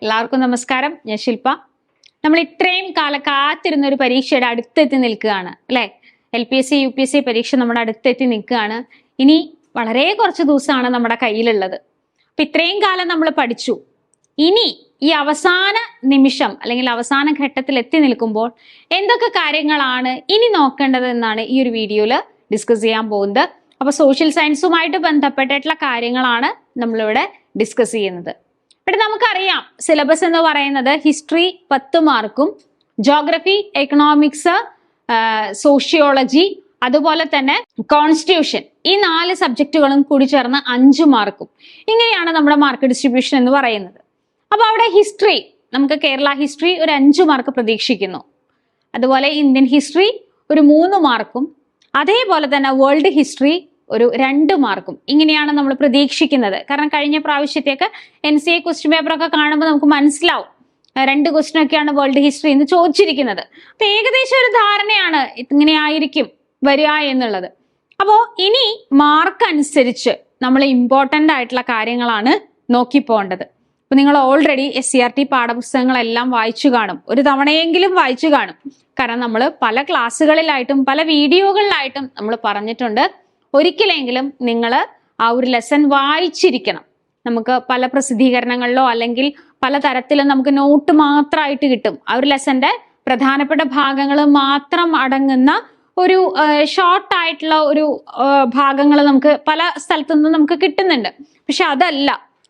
എല്ലാവർക്കും നമസ്കാരം. ഞാൻ ശില്പ. നമ്മൾ ഇത്രയും കാലം കാത്തിരുന്ന ഒരു പരീക്ഷയുടെ അടുത്തെത്തി നിൽക്കുകയാണ് അല്ലെ. LPSC UPSC പരീക്ഷ നമ്മുടെ അടുത്തെത്തി നിൽക്കുകയാണ്. ഇനി വളരെ കുറച്ച് ദിവസമാണ് നമ്മുടെ കയ്യിലുള്ളത്. അപ്പൊ ഇത്രയും കാലം നമ്മൾ പഠിച്ചു. ഇനി ഈ അവസാന നിമിഷം അല്ലെങ്കിൽ അവസാന ഘട്ടത്തിൽ എത്തി നിൽക്കുമ്പോൾ എന്തൊക്കെ കാര്യങ്ങളാണ് ഇനി നോക്കേണ്ടത് എന്നാണ് ഈ ഒരു വീഡിയോയിൽ ഡിസ്കസ് ചെയ്യാൻ പോകുന്നത്. അപ്പൊ സോഷ്യൽ സയൻസുമായിട്ട് ബന്ധപ്പെട്ടിട്ടുള്ള കാര്യങ്ങളാണ് നമ്മളിവിടെ ഡിസ്കസ് ചെയ്യുന്നത്. ഇവിടെ നമുക്കറിയാം സിലബസ് എന്ന് പറയുന്നത് ഹിസ്റ്ററി 10 മാർക്കും, ജോഗ്രഫി, എക്കണോമിക്സ്, സോഷ്യോളജി, അതുപോലെ തന്നെ കോൺസ്റ്റിറ്റ്യൂഷൻ, ഈ 4 സബ്ജക്റ്റുകളും കൂടി ചേർന്ന് 5 മാർക്കും. ഇങ്ങനെയാണ് നമ്മുടെ മാർക്ക് ഡിസ്ട്രിബ്യൂഷൻ എന്ന് പറയുന്നത്. അപ്പൊ അവിടെ ഹിസ്റ്ററി, നമുക്ക് കേരള ഹിസ്റ്ററി ഒരു 5 മാർക്ക് പ്രതീക്ഷിക്കുന്നു. അതുപോലെ ഇന്ത്യൻ ഹിസ്റ്ററി ഒരു 3 മാർക്കും, അതേപോലെ തന്നെ വേൾഡ് ഹിസ്റ്ററി ഒരു 2 മാർക്കും. ഇങ്ങനെയാണ് നമ്മൾ പ്രതീക്ഷിക്കുന്നത്. കാരണം കഴിഞ്ഞ പ്രാവശ്യത്തേക്ക് NCA ക്വസ്റ്റ്യൻ പേപ്പർ ഒക്കെ കാണുമ്പോൾ നമുക്ക് മനസ്സിലാവും 2 ക്വസ്റ്റ്യൻ ഒക്കെയാണ് വേൾഡ് ഹിസ്റ്ററി എന്ന് ചോദിച്ചിരിക്കുന്നത്. അപ്പൊ ഏകദേശം ഒരു ധാരണയാണ് ഇങ്ങനെ ആയിരിക്കും വരിക എന്നുള്ളത്. അപ്പോൾ ഇനി മാർക്ക് അനുസരിച്ച് നമ്മൾ ഇമ്പോർട്ടൻ്റ് ആയിട്ടുള്ള കാര്യങ്ങളാണ് നോക്കി പോകേണ്ടത്. അപ്പൊ നിങ്ങൾ ഓൾറെഡി SCRT പാഠപുസ്തകങ്ങളെല്ലാം വായിച്ചു കാണും, ഒരു തവണയെങ്കിലും വായിച്ചു കാണും. കാരണം നമ്മൾ പല ക്ലാസ്സുകളിലായിട്ടും പല വീഡിയോകളിലായിട്ടും നമ്മൾ പറഞ്ഞിട്ടുണ്ട്, ഒരിക്കലെങ്കിലും നിങ്ങൾ ആ ഒരു ലെസൺ വായിച്ചിരിക്കണം. നമുക്ക് പല പ്രസിദ്ധീകരണങ്ങളിലോ അല്ലെങ്കിൽ പല തരത്തിലും നമുക്ക് നോട്ട് മാത്രമായിട്ട് കിട്ടും. ആ ഒരു ലെസന്റെ പ്രധാനപ്പെട്ട ഭാഗങ്ങൾ മാത്രം അടങ്ങുന്ന ഒരു ഷോർട്ട് ആയിട്ടുള്ള ഒരു ഭാഗങ്ങൾ നമുക്ക് പല സ്ഥലത്തു നിന്നും നമുക്ക് കിട്ടുന്നുണ്ട്. പക്ഷെ അതല്ല,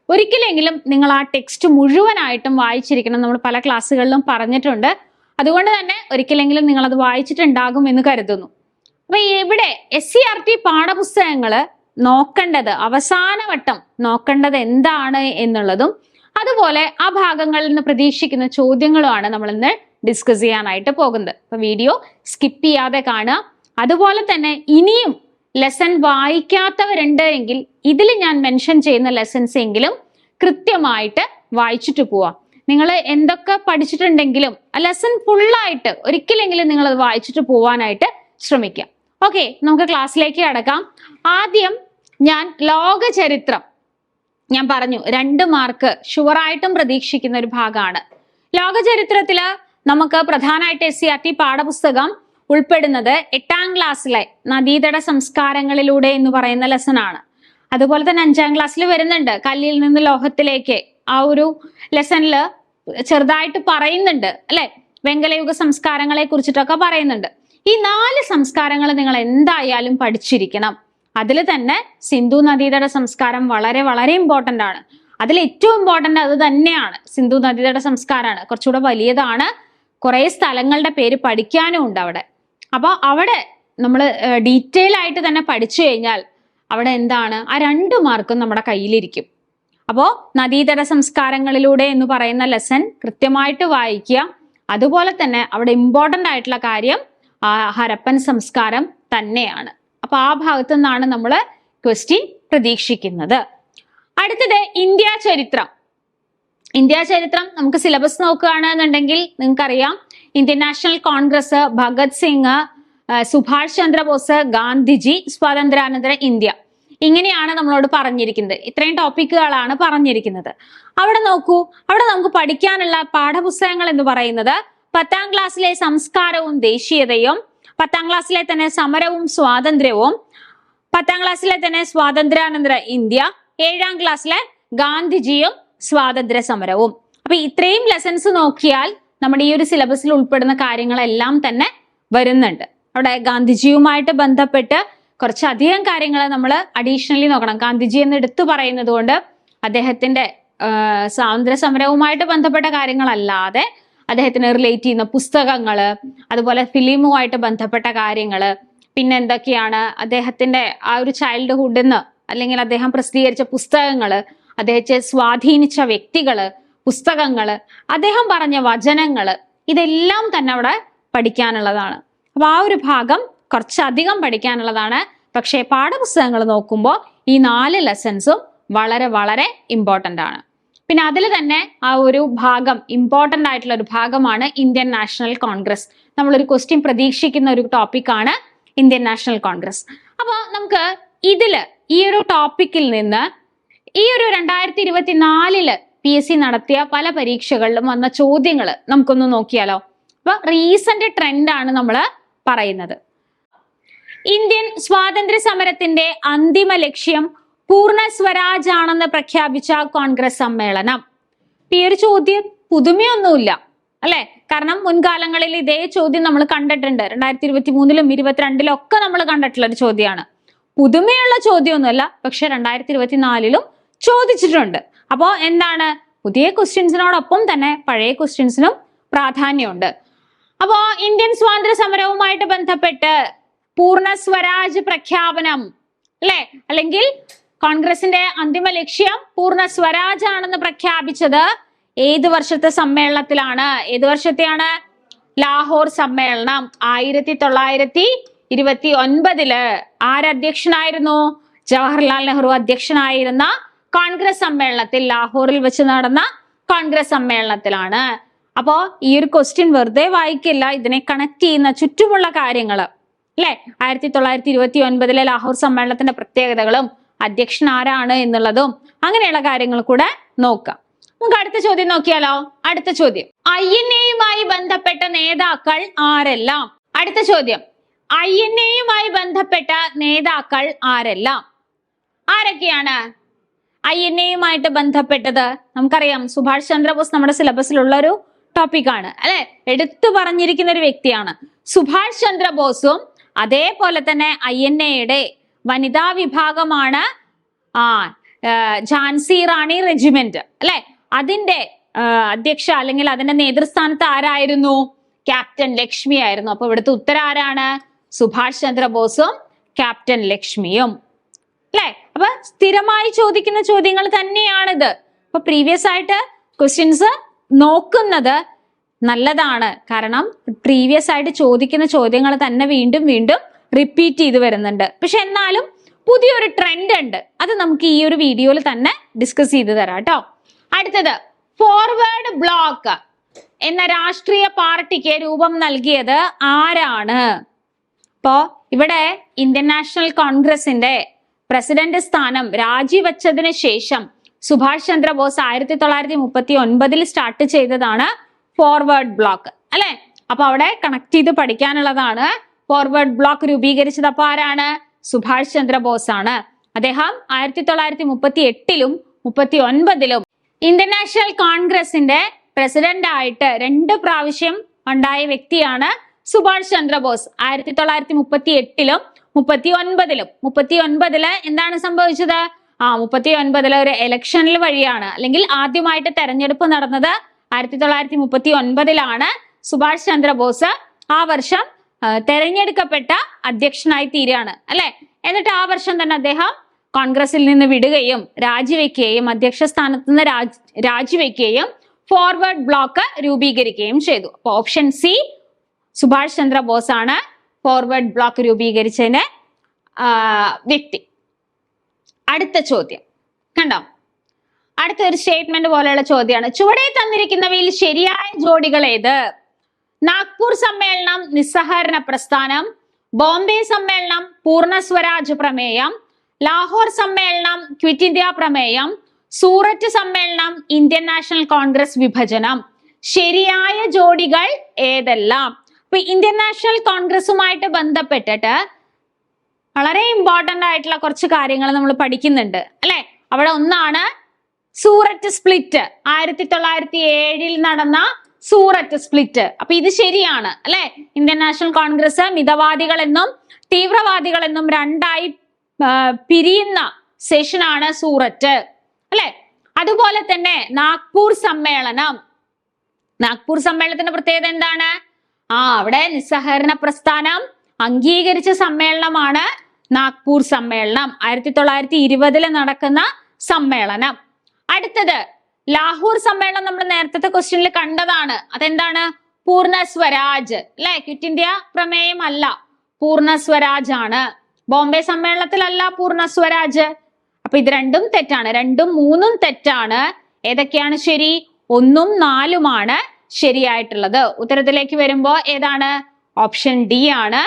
ഒരിക്കലെങ്കിലും നിങ്ങൾ ആ ടെക്സ്റ്റ് മുഴുവനായിട്ടും വായിച്ചിരിക്കണം. നമ്മൾ പല ക്ലാസ്സുകളിലും പറഞ്ഞിട്ടുണ്ട്. അതുകൊണ്ട് തന്നെ ഒരിക്കലെങ്കിലും നിങ്ങൾ അത് വായിച്ചിട്ടുണ്ടാകും എന്ന് കരുതുന്നു. അപ്പൊ ഇവിടെ SCRT പാഠപുസ്തകങ്ങള് നോക്കേണ്ടത്, അവസാനവട്ടം നോക്കേണ്ടത് എന്താണ് എന്നുള്ളതും അതുപോലെ ആ ഭാഗങ്ങളിൽ നിന്ന് പ്രതീക്ഷിക്കുന്ന ചോദ്യങ്ങളുമാണ് നമ്മൾ ഇന്ന് ഡിസ്കസ് ചെയ്യാനായിട്ട് പോകുന്നത്. അപ്പൊ വീഡിയോ സ്കിപ്പ് ചെയ്യാതെ കാണുക. അതുപോലെ തന്നെ ഇനിയും ലെസൺ വായിക്കാത്തവരുണ്ട് എങ്കിൽ ഇതിൽ ഞാൻ മെൻഷൻ ചെയ്യുന്ന ലെസൺസ് എങ്കിലും കൃത്യമായിട്ട് വായിച്ചിട്ട് പോവാം. നിങ്ങൾ എന്തൊക്കെ പഠിച്ചിട്ടുണ്ടെങ്കിലും ആ ലെസൺ ഫുള്ളായിട്ട് ഒരിക്കലെങ്കിലും നിങ്ങൾ അത് വായിച്ചിട്ട് പോവാനായിട്ട് ശ്രമിക്കാം. ഓക്കെ, നമുക്ക് ക്ലാസ്സിലേക്ക് കടക്കാം. ആദ്യം ഞാൻ ലോകചരിത്രം, ഞാൻ പറഞ്ഞു 2 മാർക്ക് ഷുവറായിട്ടും പ്രതീക്ഷിക്കുന്ന ഒരു ഭാഗമാണ്. ലോകചരിത്രത്തില് നമുക്ക് പ്രധാനമായിട്ട് SCRT പാഠപുസ്തകം ഉൾപ്പെടുന്നത് 8ാം ക്ലാസ്സിലെ നദീതട സംസ്കാരങ്ങളിലൂടെ എന്ന് പറയുന്ന ലെസൺ ആണ്. അതുപോലെ തന്നെ 5ാം ക്ലാസ്സിൽ വരുന്നുണ്ട് കല്ലിൽ നിന്ന് ലോഹത്തിലേക്ക്. ആ ഒരു ലെസണില് ചെറുതായിട്ട് പറയുന്നുണ്ട് അല്ലെ, വെങ്കലയുഗ സംസ്കാരങ്ങളെ കുറിച്ചിട്ടൊക്കെ പറയുന്നുണ്ട്. ഈ 4 സംസ്കാരങ്ങൾ നിങ്ങൾ എന്തായാലും പഠിച്ചിരിക്കണം. അതിൽ തന്നെ സിന്ധു നദീതട സംസ്കാരം വളരെ വളരെ ഇമ്പോർട്ടന്റ് ആണ്. അതിൽ ഏറ്റവും ഇമ്പോർട്ടന്റ് അത് തന്നെയാണ്. സിന്ധു നദീതട സംസ്കാരമാണ്, കുറച്ചുകൂടെ വലിയതാണ്. കുറെ സ്ഥലങ്ങളുടെ പേര് പഠിക്കാനും ഉണ്ട് അവിടെ. അപ്പൊ അവിടെ നമ്മൾ ഡീറ്റെയിൽ ആയിട്ട് തന്നെ പഠിച്ചു കഴിഞ്ഞാൽ അവിടെ എന്താണ്, ആ 2 മാർക്കും നമ്മുടെ കയ്യിലിരിക്കും. അപ്പോ നദീതട സംസ്കാരങ്ങളിലൂടെ എന്ന് പറയുന്ന ലെസൺ കൃത്യമായിട്ട് വായിക്കുക. അതുപോലെ തന്നെ അവിടെ ഇമ്പോർട്ടന്റ് ആയിട്ടുള്ള കാര്യം ഹരപ്പൻ സംസ്കാരം തന്നെയാണ്. അപ്പൊ ആ ഭാഗത്തു നിന്നാണ് നമ്മൾ ക്വസ്റ്റ്യൻ പ്രതീക്ഷിക്കുന്നത്. അടുത്തത് ഇന്ത്യ ചരിത്രം. ഇന്ത്യ ചരിത്രം നമുക്ക് സിലബസ് നോക്കുകയാണെന്നുണ്ടെങ്കിൽ നിങ്ങൾക്കറിയാം, ഇന്ത്യൻ നാഷണൽ കോൺഗ്രസ്, ഭഗത് സിംഗ്, സുഭാഷ് ചന്ദ്രബോസ്, ഗാന്ധിജി, സ്വാതന്ത്ര്യാനന്തര ഇന്ത്യ, ഇങ്ങനെയാണ് നമ്മളോട് പറഞ്ഞിരിക്കുന്നത്. ഇത്രയും ടോപ്പിക്കുകളാണ് പറഞ്ഞിരിക്കുന്നത്. അവിടെ നോക്കൂ, അവിടെ നമുക്ക് പഠിക്കാനുള്ള പാഠപുസ്തകങ്ങൾ എന്ന് പറയുന്നത് 10ാം ക്ലാസ്സിലെ സംസ്കാരവും ദേശീയതയും, 10ാം ക്ലാസ്സിലെ തന്നെ സമരവും സ്വാതന്ത്ര്യവും, 10ാം ക്ലാസ്സിലെ തന്നെ സ്വാതന്ത്ര്യാനന്തര ഇന്ത്യ, 7ാം ക്ലാസ്സിലെ ഗാന്ധിജിയും സ്വാതന്ത്ര്യ സമരവും. അപ്പൊ ഇത്രയും ലെസൺസ് നോക്കിയാൽ നമ്മുടെ ഈ ഒരു സിലബസിൽ ഉൾപ്പെടുന്ന കാര്യങ്ങളെല്ലാം തന്നെ വരുന്നുണ്ട്. അവിടെ ഗാന്ധിജിയുമായിട്ട് ബന്ധപ്പെട്ട് കുറച്ചധികം കാര്യങ്ങൾ നമ്മൾ അഡീഷണലി നോക്കണം. ഗാന്ധിജി എന്ന് എടുത്തു പറയുന്നത് കൊണ്ട് അദ്ദേഹത്തിന്റെ സ്വാതന്ത്ര്യ സമരവുമായിട്ട് ബന്ധപ്പെട്ട കാര്യങ്ങളല്ലാതെ അദ്ദേഹത്തിന് റിലേറ്റ് ചെയ്യുന്ന പുസ്തകങ്ങള്, അതുപോലെ ഫിലിമുമായിട്ട് ബന്ധപ്പെട്ട കാര്യങ്ങള്, പിന്നെ എന്തൊക്കെയാണ് അദ്ദേഹത്തിന്റെ ആ ഒരു ചൈൽഡ്ഹുഡിൽ നിന്ന് അല്ലെങ്കിൽ അദ്ദേഹം പ്രസിദ്ധീകരിച്ച പുസ്തകങ്ങള്, അദ്ദേഹത്തെ സ്വാധീനിച്ച വ്യക്തികള്, പുസ്തകങ്ങള്, അദ്ദേഹം പറഞ്ഞ വചനങ്ങള്, ഇതെല്ലാം തന്നെ അവിടെ പഠിക്കാനുള്ളതാണ്. അപ്പൊ ആ ഒരു ഭാഗം കുറച്ചധികം പഠിക്കാനുള്ളതാണ്. പക്ഷേ പാഠപുസ്തകങ്ങൾ നോക്കുമ്പോൾ ഈ 4 ലെസൺസും വളരെ വളരെ ഇമ്പോർട്ടൻ്റ് ആണ്. പിന്നെ അതിൽ തന്നെ ആ ഒരു ഭാഗം, ഇമ്പോർട്ടൻ്റ് ആയിട്ടുള്ള ഒരു ഭാഗമാണ് ഇന്ത്യൻ നാഷണൽ കോൺഗ്രസ്. നമ്മളൊരു ക്വസ്റ്റ്യൻ പ്രതീക്ഷിക്കുന്ന ഒരു ടോപ്പിക്കാണ് ഇന്ത്യൻ നാഷണൽ കോൺഗ്രസ്. അപ്പോൾ നമുക്ക് ഈ ഒരു ടോപ്പിക്കിൽ നിന്ന് ഈ ഒരു 2024 LPSC നടത്തിയ പല പരീക്ഷകളിലും വന്ന ചോദ്യങ്ങൾ നമുക്കൊന്ന് നോക്കിയാലോ. അപ്പൊ റീസെന്റ് ട്രെൻഡ് ആണ് നമ്മൾ പറയുന്നത്. ഇന്ത്യൻ സ്വാതന്ത്ര്യ സമരത്തിന്റെ അന്തിമ ലക്ഷ്യം പൂർണ്ണ സ്വരാജ് ആണെന്ന് പ്രഖ്യാപിച്ച കോൺഗ്രസ് സമ്മേളനം. ഈ ഒരു ചോദ്യം പുതുമയൊന്നുമില്ല അല്ലെ, കാരണം മുൻകാലങ്ങളിൽ ഇതേ ചോദ്യം നമ്മൾ കണ്ടിട്ടുണ്ട്. 2023-ലും 2022-ലും ഒക്കെ നമ്മൾ കണ്ടിട്ടുള്ള ഒരു ചോദ്യമാണ്. പുതുമയുള്ള ചോദ്യമൊന്നുമല്ല, പക്ഷെ 2024-ലും ചോദിച്ചിട്ടുണ്ട്. അപ്പോ എന്താണ്, പുതിയ ക്വസ്റ്റ്യൻസിനോടൊപ്പം തന്നെ പഴയ ക്വസ്റ്റ്യൻസിനും പ്രാധാന്യമുണ്ട്. അപ്പോ ഇന്ത്യൻ സ്വാതന്ത്ര്യ സമരവുമായിട്ട് ബന്ധപ്പെട്ട് പൂർണ്ണ സ്വരാജ് പ്രഖ്യാപനം അല്ലെ, അല്ലെങ്കിൽ കോൺഗ്രസിന്റെ അന്തിമ ലക്ഷ്യം പൂർണ്ണ സ്വരാജ് ആണെന്ന് പ്രഖ്യാപിച്ചത് ഏത് വർഷത്തെ സമ്മേളനത്തിലാണ്? ഏത് വർഷത്തെയാണ്? ലാഹോർ സമ്മേളനം 1929. ആരധ്യക്ഷനായിരുന്നു? ജവഹർലാൽ നെഹ്റു അധ്യക്ഷനായിരുന്ന കോൺഗ്രസ് സമ്മേളനത്തിൽ, ലാഹോറിൽ വെച്ച് നടന്ന കോൺഗ്രസ് സമ്മേളനത്തിലാണ്. അപ്പോ ഈ ഒരു ക്വസ്റ്റ്യൻ വെറുതെ വായിക്കില്ല, ഇതിനെ കണക്ട് ചെയ്യുന്ന ചുറ്റുമുള്ള കാര്യങ്ങൾ അല്ലെ, 1929 ലാഹോർ സമ്മേളനത്തിന്റെ പ്രത്യേകതകളും അധ്യക്ഷൻ ആരാണ് എന്നുള്ളതും അങ്ങനെയുള്ള കാര്യങ്ങൾ കൂടെ നോക്കാം. നമുക്ക് അടുത്ത ചോദ്യം നോക്കിയാലോ. അടുത്ത ചോദ്യം, INA-യുമായി ബന്ധപ്പെട്ട നേതാക്കൾ ആരെല്ലാം? അടുത്ത ചോദ്യം, INA-യുമായി ബന്ധപ്പെട്ട നേതാക്കൾ ആരെല്ലാം? ആരൊക്കെയാണ് INA-യുമായിട്ട് ബന്ധപ്പെട്ടത്? നമുക്കറിയാം, സുഭാഷ് ചന്ദ്രബോസ് നമ്മുടെ സിലബസിലുള്ള ഒരു ടോപ്പിക്കാണ് അല്ലെ, എടുത്തു പറഞ്ഞിരിക്കുന്ന ഒരു വ്യക്തിയാണ് സുഭാഷ് ചന്ദ്രബോസും. അതേപോലെ തന്നെ INA-യുടെ വനിതാ വിഭാഗമാണ് ഝാൻസി റാണി റെജിമെന്റ് അല്ലെ, അതിന്റെ അധ്യക്ഷ അല്ലെങ്കിൽ അതിന്റെ നേതൃസ്ഥാനത്ത് ആരായിരുന്നു? ക്യാപ്റ്റൻ ലക്ഷ്മി ആയിരുന്നു. അപ്പൊ ഇവിടുത്തെ ഉത്തരം ആരാണ്? സുഭാഷ് ചന്ദ്രബോസും ക്യാപ്റ്റൻ ലക്ഷ്മിയും അല്ലെ. അപ്പൊ സ്ഥിരമായി ചോദിക്കുന്ന ചോദ്യങ്ങൾ തന്നെയാണിത്. അപ്പൊ പ്രീവിയസ് ആയിട്ട് ക്വസ്റ്റ്യൻസ് നോക്കുന്നത് നല്ലതാണ്, കാരണം പ്രീവിയസ് ആയിട്ട് ചോദിക്കുന്ന ചോദ്യങ്ങൾ തന്നെ വീണ്ടും വീണ്ടും റിപ്പീറ്റ് ചെയ്ത് വരുന്നുണ്ട്. പക്ഷെ എന്നാലും പുതിയൊരു ട്രെൻഡ് ഉണ്ട്, അത് നമുക്ക് ഈ ഒരു വീഡിയോയിൽ തന്നെ ഡിസ്കസ് ചെയ്ത് തരാം കേട്ടോ. അടുത്തത്, ഫോർവേഡ് ബ്ലോക്ക് എന്ന രാഷ്ട്രീയ പാർട്ടിക്ക് രൂപം നൽകിയത് ആരാണ്? ഇപ്പോ ഇവിടെ ഇന്ത്യൻ നാഷണൽ കോൺഗ്രസിന്റെ പ്രസിഡന്റ് സ്ഥാനം രാജിവെച്ചതിന് ശേഷം സുഭാഷ് ചന്ദ്രബോസ് 1939 സ്റ്റാർട്ട് ചെയ്തതാണ് ഫോർവേഡ് ബ്ലോക്ക് അല്ലെ. അപ്പൊ അവിടെ കണക്ട് ചെയ്ത് പഠിക്കാനുള്ളതാണ്. ഫോർവേഡ് ബ്ലോക്ക് രൂപീകരിച്ചത് അപ്പൊ ആരാണ്? സുഭാഷ് ചന്ദ്രബോസ് ആണ്. അദ്ദേഹം 1938-ലും 1939-ലും ഇന്ത്യൻ നാഷണൽ കോൺഗ്രസിന്റെ പ്രസിഡന്റ് ആയിട്ട് 2 പ്രാവശ്യം ഉണ്ടായ വ്യക്തിയാണ് സുഭാഷ് ചന്ദ്രബോസ്. 1938-ലും 1939-ലും. 1939 എന്താണ് സംഭവിച്ചത്? 1939 ഒരു ഇലക്ഷനിൽ വഴിയാണ്, അല്ലെങ്കിൽ ആദ്യമായിട്ട് തെരഞ്ഞെടുപ്പ് നടന്നത് 1939-ലാണ്. സുഭാഷ് ചന്ദ്രബോസ് ആ വർഷം തെരഞ്ഞെടുക്കപ്പെട്ട അധ്യക്ഷനായി തീരുകയാണ് അല്ലെ. എന്നിട്ട് ആ വർഷം തന്നെ അദ്ദേഹം കോൺഗ്രസിൽ നിന്ന് വിടുകയും രാജിവെക്കുകയും അധ്യക്ഷ സ്ഥാനത്ത് നിന്ന് രാജിവെക്കുകയും ഫോർവേഡ് ബ്ലോക്ക് രൂപീകരിക്കുകയും ചെയ്തു. അപ്പൊ ഓപ്ഷൻ സി, സുഭാഷ് ചന്ദ്രബോസ് ആണ് ഫോർവേഡ് ബ്ലോക്ക് രൂപീകരിച്ചതിന് വ്യക്തി. അടുത്ത ചോദ്യം കണ്ടോ, അടുത്ത ഒരു സ്റ്റേറ്റ്മെന്റ് പോലെയുള്ള ചോദ്യമാണ്. ചുവടെ തന്നിരിക്കുന്നവയിൽ ശരിയായ ജോഡികൾ ഏത്? നാഗ്പൂർ സമ്മേളനം നിസ്സഹകരണ പ്രസ്ഥാനം, ബോംബെ സമ്മേളനം പൂർണ്ണ സ്വരാജ് പ്രമേയം, ലാഹോർ സമ്മേളനം ക്വിറ്റ് ഇന്ത്യ പ്രമേയം, സൂററ്റ് സമ്മേളനം ഇന്ത്യൻ നാഷണൽ കോൺഗ്രസ് വിഭജനം. ശരിയായ ജോഡികൾ ഏതെല്ലാം? അപ്പൊ ഇന്ത്യൻ നാഷണൽ കോൺഗ്രസുമായിട്ട് ബന്ധപ്പെട്ടിട്ട് വളരെ ഇമ്പോർട്ടന്റ് ആയിട്ടുള്ള കുറച്ച് കാര്യങ്ങൾ നമ്മൾ പഠിക്കുന്നുണ്ട് അല്ലെ. അവിടെ ഒന്നാണ് സൂററ്റ് സ്പ്ലിറ്റ്, 1907-ൽ നടന്ന സൂററ്റ് സ്പ്ലിറ്റ്. അപ്പൊ ഇത് ശരിയാണ് അല്ലെ. ഇന്ത്യൻ നാഷണൽ കോൺഗ്രസ് മിതവാദികൾ എന്നും തീവ്രവാദികൾ എന്നും രണ്ടായി പിരിയുന്ന സെഷനാണ് സൂററ്റ് അല്ലെ. അതുപോലെ തന്നെ നാഗ്പൂർ സമ്മേളനം, നാഗ്പൂർ സമ്മേളനത്തിന്റെ പ്രത്യേകത എന്താണ്? അവിടെ നിസ്സഹകരണ പ്രസ്ഥാനം അംഗീകരിച്ച സമ്മേളനമാണ് നാഗ്പൂർ സമ്മേളനം, 1920-ൽ നടക്കുന്ന സമ്മേളനം. അടുത്തത് ലാഹോർ സമ്മേളനം നമ്മൾ നേരത്തെ ക്വസ്റ്റ്യനിൽ കണ്ടതാണ്. അതെന്താണ്? പൂർണ്ണ സ്വരാജ് അല്ലെ, ക്വിറ്റ് ഇന്ത്യ പ്രമേയം അല്ല, പൂർണ്ണ സ്വരാജ് ആണ്. ബോംബെ സമ്മേളനത്തിലല്ല പൂർണ്ണ സ്വരാജ്. അപ്പൊ ഇത് രണ്ടും തെറ്റാണ്, 2ഉം 3ഉം തെറ്റാണ്. ഏതൊക്കെയാണ് ശരി? 1ഉം 4ഉമാണ് ശരിയായിട്ടുള്ളത്. ഉത്തരത്തിലേക്ക് വരുമ്പോ ഏതാണ്? ഓപ്ഷൻ ഡി ആണ്,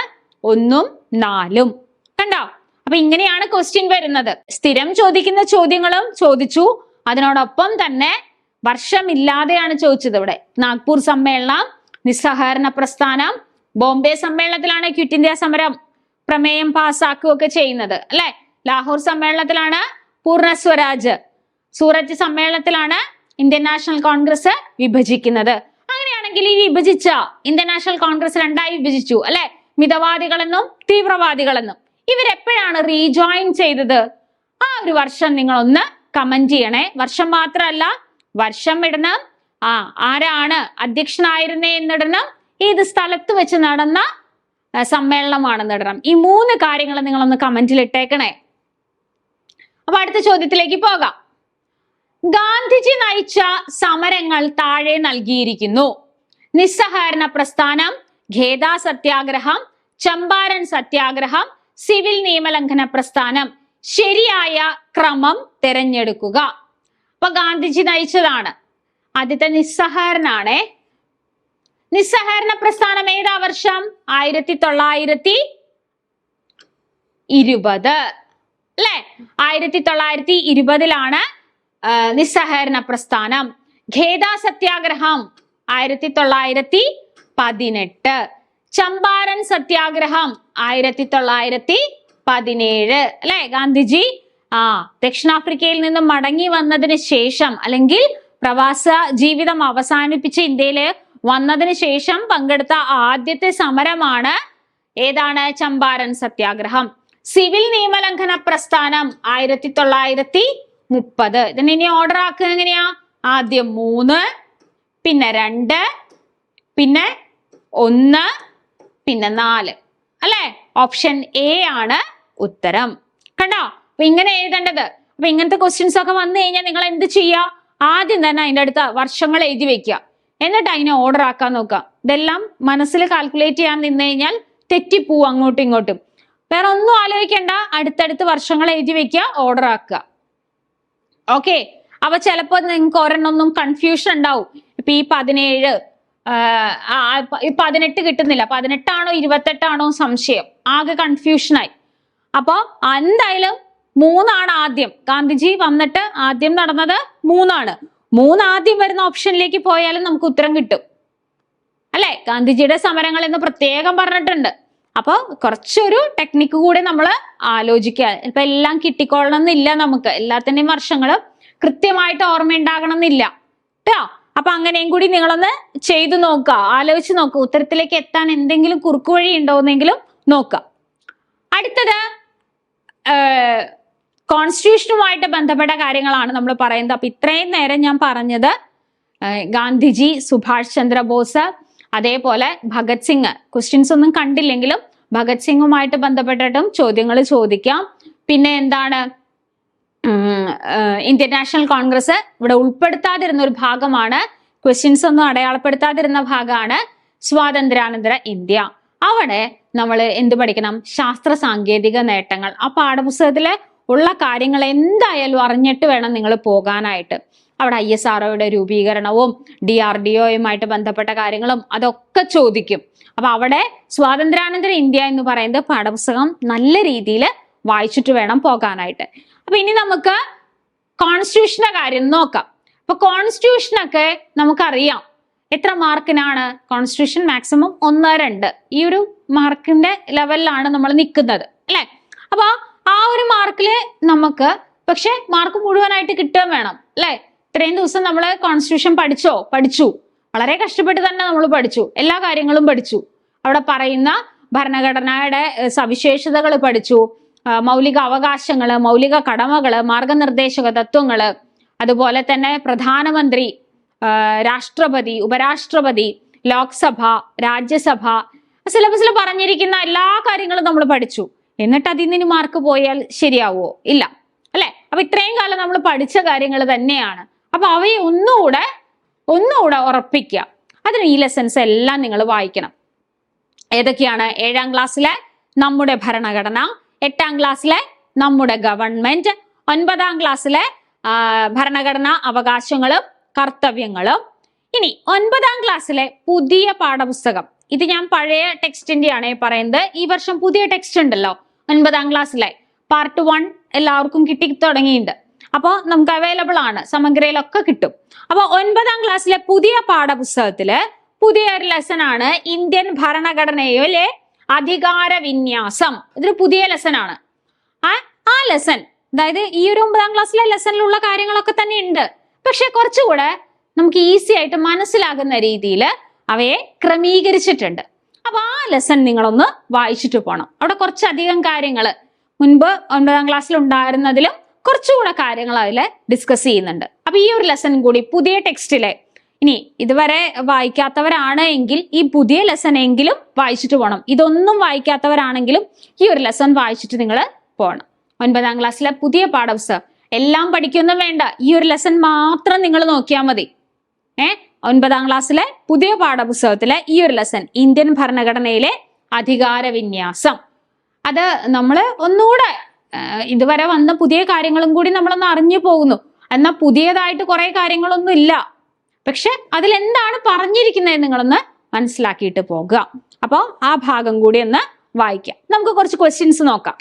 1ഉം 4ഉം. കണ്ടോ? അപ്പൊ ഇങ്ങനെയാണ് ക്വസ്റ്റ്യൻ വരുന്നത്. സ്ഥിരം ചോദിക്കുന്ന ചോദ്യങ്ങളും ചോദിച്ചു, അതിനോടൊപ്പം തന്നെ വർഷമില്ലാതെയാണ് ചോദിച്ചത് ഇവിടെ. നാഗ്പൂർ സമ്മേളനം, നിസ്സഹകരണ പ്രസ്ഥാനം, ബോംബെ സമ്മേളനത്തിലാണ് ക്വിറ്റ് ഇന്ത്യ സമരം പ്രമേയം പാസ്സാക്കുകയൊക്കെ ചെയ്യുന്നത് അല്ലെ. ലാഹോർ സമ്മേളനത്തിലാണ് പൂർണ്ണ സ്വരാജ്, സൂററ്റ് സമ്മേളനത്തിലാണ് ഇന്ത്യൻ നാഷണൽ കോൺഗ്രസ് വിഭജിക്കുന്നത്. അങ്ങനെയാണെങ്കിൽ ഈ വിഭജിച്ച ഇന്ത്യൻ നാഷണൽ കോൺഗ്രസ് രണ്ടായി വിഭജിച്ചു അല്ലെ, മിതവാദികളെന്നും തീവ്രവാദികളെന്നും. ഇവരെപ്പോഴാണ് റീജോയിൻ ചെയ്തത്? ആ ഒരു വർഷം നിങ്ങളൊന്ന് കമന്റ് ചെയ്യണേ. വർഷം മാത്രമല്ല, വർഷം ഇടണം, ആരാണ് അധ്യക്ഷനായിരുന്നേ എന്നിടണം, ഏത് സ്ഥലത്ത് വെച്ച് നടന്ന സമ്മേളനമാണെന്ന് ഇടണം. ഈ 3 കാര്യങ്ങൾ നിങ്ങളൊന്ന് കമന്റിൽ ഇട്ടേക്കണേ. അപ്പൊ അടുത്ത ചോദ്യത്തിലേക്ക് പോകാം. ഗാന്ധിജി നയിച്ച സമരങ്ങൾ താഴെ നൽകിയിരിക്കുന്നു. നിസ്സഹകരണ പ്രസ്ഥാനം, ഖേദ സത്യാഗ്രഹം, ചമ്പാരൻ സത്യാഗ്രഹം, സിവിൽ നിയമലംഘന പ്രസ്ഥാനം. ശരിയായ ക്രമം തിരഞ്ഞെടുക്കുക. അപ്പൊ ഗാന്ധിജി നയിച്ചതാണ്. ആദ്യത്തെ നിസ്സഹകരണാണേ. നിസ്സഹകരണ പ്രസ്ഥാനം ഏതാ വർഷം? 1920 അല്ലെ. 1920 നിസ്സഹകരണ പ്രസ്ഥാനം. ഖേദ സത്യാഗ്രഹം 1918. ചമ്പാരൻ സത്യാഗ്രഹം 1917 അല്ലെ. ഗാന്ധിജി ദക്ഷിണാഫ്രിക്കയിൽ നിന്നും മടങ്ങി വന്നതിന് ശേഷം, അല്ലെങ്കിൽ പ്രവാസ ജീവിതം അവസാനിപ്പിച്ച് ഇന്ത്യയില് വന്നതിന് ശേഷം പങ്കെടുത്ത ആദ്യത്തെ സമരമാണ് ഏതാണ്? ചമ്പാരൻ സത്യാഗ്രഹം. സിവിൽ നിയമലംഘന പ്രസ്ഥാനം 1930. ഇതിന് ഇനി ഓർഡർ ആക്കുക എങ്ങനെയാ? ആദ്യം 3, പിന്നെ 2, പിന്നെ 1, പിന്നെ 4 അല്ലെ. ഓപ്ഷൻ എ ആണ് ഉത്തരം. കണ്ടോ? അപ്പൊ ഇങ്ങനെ എഴുതേണ്ടത്. അപ്പൊ ഇങ്ങനത്തെ ക്വസ്റ്റ്യൻസ് ഒക്കെ വന്നു കഴിഞ്ഞാൽ നിങ്ങൾ എന്ത് ചെയ്യുക? ആദ്യം തന്നെ അതിന്റെ അടുത്ത വർഷങ്ങൾ എഴുതി വെക്കുക, എന്നിട്ട് അതിനെ ഓർഡർ ആക്കാൻ നോക്കുക. ഇതെല്ലാം മനസ്സിൽ കാൽക്കുലേറ്റ് ചെയ്യാൻ നിന്ന് കഴിഞ്ഞാൽ തെറ്റിപ്പോവും അങ്ങോട്ടും ഇങ്ങോട്ടും. വേറെ ഒന്നും ആലോചിക്കണ്ട, അടുത്തടുത്ത് വർഷങ്ങൾ എഴുതി വെക്കുക, ഓർഡർ ആക്കുക. ഓക്കെ. അപ്പൊ ചിലപ്പോ നിങ്ങൾക്ക് ഒരെണ്ണൊന്നും കൺഫ്യൂഷൻ ഉണ്ടാവും. ഇപ്പൊ ഈ 17 18 കിട്ടുന്നില്ല, 18 ആണോ 28 ആണോ സംശയം, ആകെ കൺഫ്യൂഷനായി. അപ്പൊ എന്തായാലും 3 ആദ്യം. ഗാന്ധിജി വന്നിട്ട് ആദ്യം നടന്നത് 3. 3 ആദ്യം വരുന്ന ഓപ്ഷനിലേക്ക് പോയാലും നമുക്ക് ഉത്തരം കിട്ടും അല്ലെ. ഗാന്ധിജിയുടെ സമരങ്ങൾ എന്ന് പ്രത്യേകം പറഞ്ഞിട്ടുണ്ട്. അപ്പൊ കുറച്ചൊരു ടെക്നിക്ക് കൂടെ നമ്മൾ ആലോചിക്കുക. ഇപ്പൊ എല്ലാം കിട്ടിക്കൊള്ളണം എന്നില്ല, നമുക്ക് എല്ലാത്തിന്റെയും വർഷങ്ങളും കൃത്യമായിട്ട് ഓർമ്മയുണ്ടാകണം എന്നില്ല കേട്ടോ. അപ്പൊ അങ്ങനെയും കൂടി നിങ്ങളൊന്ന് ചെയ്തു നോക്കുക, ആലോചിച്ച് നോക്കുക. ഉത്തരത്തിലേക്ക് എത്താൻ എന്തെങ്കിലും കുറുക്കു വഴി ഉണ്ടോന്നെങ്കിലും നോക്കുക. അടുത്തത് കോൺസ്റ്റിറ്റ്യൂഷനുമായിട്ട് ബന്ധപ്പെട്ട കാര്യങ്ങളാണ് നമ്മൾ പറയുന്നത്. അപ്പൊ ഇത്രയും നേരം ഞാൻ പറഞ്ഞത് ഗാന്ധിജി, സുഭാഷ് ചന്ദ്രബോസ്, അതേപോലെ ഭഗത് സിംഗ്. ക്വസ്റ്റ്യൻസ് ഒന്നും കണ്ടില്ലെങ്കിലും ഭഗത് സിംഗുമായിട്ട് ബന്ധപ്പെട്ടിട്ടും ചോദ്യങ്ങൾ ചോദിക്കാം. പിന്നെ എന്താണ്, ഇന്ത്യൻ നാഷണൽ കോൺഗ്രസ് ഇവിടെ ഉൾപ്പെടുത്താതിരുന്ന ഒരു ഭാഗമാണ്, ക്വസ്റ്റ്യൻസ് ഒന്നും അടയാളപ്പെടുത്താതിരുന്ന ഭാഗമാണ് സ്വാതന്ത്ര്യാനന്തര ഇന്ത്യ. അവിടെ നമ്മൾ എന്ത് പഠിക്കണം? ശാസ്ത്ര സാങ്കേതിക നേട്ടങ്ങൾ. ആ പാഠപുസ്തകത്തിലെ ഉള്ള കാര്യങ്ങൾ എന്തായാലും അറിഞ്ഞിട്ട് വേണം നിങ്ങൾ പോകാനായിട്ട്. അവിടെ ISROയുടെ രൂപീകരണവും DRDOയുമായിട്ട് ബന്ധപ്പെട്ട കാര്യങ്ങളും അതൊക്കെ ചോദിക്കും. അപ്പൊ അവിടെ സ്വാതന്ത്ര്യാനന്തര ഇന്ത്യ എന്ന് പറയുന്നത് പാഠപുസ്തകം നല്ല രീതിയിൽ വായിച്ചിട്ട് വേണം പോകാനായിട്ട്. അപ്പൊ ഇനി നമുക്ക് കോൺസ്റ്റിറ്റ്യൂഷന്റെ കാര്യം നോക്കാം. അപ്പൊ കോൺസ്റ്റിറ്റ്യൂഷനൊക്കെ നമുക്കറിയാം എത്ര മാർക്കിനാണ്. കോൺസ്റ്റിറ്റ്യൂഷൻ മാക്സിമം 1, 2 ഈ ഒരു മാർക്കിന്റെ ലെവലിലാണ് നമ്മൾ നിൽക്കുന്നത് അല്ലെ. അപ്പൊ ആ ഒരു മാർക്കില് നമുക്ക് പക്ഷെ മാർക്ക് മുഴുവനായിട്ട് കിട്ടുകയും വേണം അല്ലെ. ഇത്രയും ദിവസം നമ്മൾ കോൺസ്റ്റിറ്റ്യൂഷൻ പഠിച്ചു, വളരെ കഷ്ടപ്പെട്ട് തന്നെ നമ്മൾ പഠിച്ചു, എല്ലാ കാര്യങ്ങളും പഠിച്ചു. അവിടെ പറയുന്ന ഭരണഘടനയുടെ സവിശേഷതകൾ പഠിച്ചു, മൗലിക അവകാശങ്ങള്, മൗലിക കടമകള്, മാർഗനിർദ്ദേശക തത്വങ്ങള്, അതുപോലെ തന്നെ പ്രധാനമന്ത്രി, രാഷ്ട്രപതി, ഉപരാഷ്ട്രപതി, ലോക്സഭ, രാജ്യസഭ, സിലബസിൽ പറഞ്ഞിരിക്കുന്ന എല്ലാ കാര്യങ്ങളും നമ്മൾ പഠിച്ചു. എന്നിട്ട് അതിൽ നിന്ന് മാർക്ക് പോയാൽ ശരിയാവോ? ഇല്ല അല്ലെ. അപ്പൊ ഇത്രയും കാലം നമ്മൾ പഠിച്ച കാര്യങ്ങൾ തന്നെയാണ്. അപ്പൊ അവയെ ഒന്നുകൂടെ ഉറപ്പിക്കുക. അതിന് ഈ ലെസൺസ് എല്ലാം നിങ്ങൾ വായിക്കണം. ഏതൊക്കെയാണ്? 7ാം ക്ലാസ്സിലെ നമ്മുടെ ഭരണഘടന, 8ാം ക്ലാസ്സിലെ നമ്മുടെ ഗവൺമെന്റ്, 9ാം ക്ലാസ്സിലെ ഭരണഘടനാ അവകാശങ്ങളും കർത്തവ്യങ്ങളും. ഇനി 9ാം ക്ലാസ്സിലെ പുതിയ പാഠപുസ്തകം. ഇത് ഞാൻ പഴയ ടെക്സ്റ്റിന്റെ ആണ് പറയുന്നത്. ഈ വർഷം പുതിയ ടെക്സ്റ്റ് ഉണ്ടല്ലോ 9ാം ക്ലാസ്സിലെ പാർട്ട് 1 എല്ലാവർക്കും കിട്ടി തുടങ്ങിയിട്ടുണ്ട്. അപ്പോൾ നമുക്ക് അവൈലബിൾ ആണ്, സമഗ്രയിലൊക്കെ കിട്ടും. അപ്പൊ 9ാം ക്ലാസ്സിലെ പുതിയ പാഠപുസ്തകത്തില് പുതിയ ഒരു ലെസൺ ആണ് ഇന്ത്യൻ ഭരണഘടനയിലെ അധികാര വിന്യാസം. ഇതൊരു പുതിയ ലെസൺ ആണ്. ആ ലെസൺ, അതായത് ഈ ഒരു 9ാം ക്ലാസ്സിലെ ലെസണിലുള്ള കാര്യങ്ങളൊക്കെ തന്നെ ഉണ്ട്, പക്ഷെ കുറച്ചുകൂടെ നമുക്ക് ഈസി ആയിട്ട് മനസ്സിലാകുന്ന രീതിയിൽ അവയെ ക്രമീകരിച്ചിട്ടുണ്ട്. അപ്പൊ ആ ലെസൺ നിങ്ങളൊന്ന് വായിച്ചിട്ട് പോകണം. അവിടെ കുറച്ചധികം കാര്യങ്ങൾ മുൻപ് 9ാം ക്ലാസ്സിൽ ഉണ്ടായിരുന്നതിലും കുറച്ചുകൂടെ കാര്യങ്ങൾ അതിൽ ഡിസ്കസ് ചെയ്യുന്നുണ്ട്. അപ്പൊ ഈ ഒരു ലെസൺ കൂടി പുതിയ ടെക്സ്റ്റിലെ, ഇനി ഇതുവരെ വായിക്കാത്തവരാണ് എങ്കിൽ ഈ പുതിയ ലെസൺ എങ്കിലും വായിച്ചിട്ട് പോകണം. ഇതൊന്നും വായിക്കാത്തവരാണെങ്കിലും ഈ ഒരു ലെസൺ വായിച്ചിട്ട് നിങ്ങൾ പോകണം. 9ാം ക്ലാസ്സിലെ പുതിയ പാഠപുസ്തകം എല്ലാം പഠിക്കൊന്നും വേണ്ട, ഈ ഒരു ലെസൺ മാത്രം നിങ്ങൾ നോക്കിയാൽ മതി. 9ാം ക്ലാസ്സിലെ പുതിയ പാഠപുസ്തകത്തിലെ ഈ ഒരു ലെസൺ ഇന്ത്യൻ ഭരണഘടനയിലെ അധികാര വിന്യാസം, അത് നമ്മൾ ഒന്നുകൂടെ ഇതുവരെ വന്ന പുതിയ കാര്യങ്ങളും കൂടി നമ്മളൊന്ന് അറിഞ്ഞു പോകുന്നു. എന്നാൽ പുതിയതായിട്ട് കുറെ കാര്യങ്ങളൊന്നും ഇല്ല, പക്ഷെ അതിലെന്താണ് പറഞ്ഞിരിക്കുന്നത് നിങ്ങളൊന്ന് മനസ്സിലാക്കിയിട്ട് പോകുക. അപ്പോൾ ആ ഭാഗം കൂടി ഒന്ന് വായിക്കാം. നമുക്ക് കുറച്ച് ക്വസ്റ്റ്യൻസ് നോക്കാം.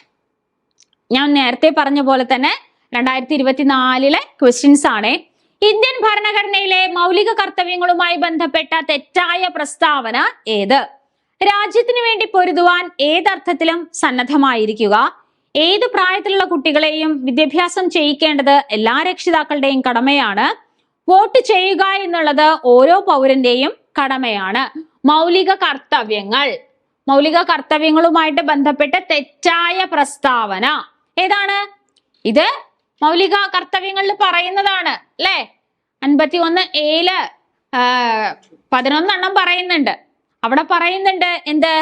ഞാൻ നേരത്തെ പറഞ്ഞ പോലെ തന്നെ 2024 ക്വസ്റ്റ്യൻസ് ആണ്. ഇന്ത്യൻ ഭരണഘടനയിലെ മൗലിക കർത്തവ്യങ്ങളുമായി ബന്ധപ്പെട്ട തെറ്റായ പ്രസ്താവന ഏത്? രാജ്യത്തിന് വേണ്ടി പൊരുതുവാൻ ഏതർത്ഥത്തിലും സന്നദ്ധമായിരിക്കുക. ഏത് പ്രായത്തിലുള്ള കുട്ടികളെയും വിദ്യാഭ്യാസം ചെയ്യിക്കേണ്ടത് എല്ലാ രക്ഷിതാക്കളുടെയും കടമയാണ്. വോട്ട് ചെയ്യുക എന്നുള്ളത് ഓരോ പൗരന്റെയും കടമയാണ്. മൗലിക കർത്തവ്യങ്ങളുമായിട്ട് ബന്ധപ്പെട്ട തെറ്റായ പ്രസ്താവന ഏതാണ്? ഇത് മൗലിക കർത്തവ്യങ്ങളിൽ പറയുന്നതാണ് അല്ലെ. 51A 11 പറയുന്നുണ്ട്. അവിടെ പറയുന്നുണ്ട് എന്ത്?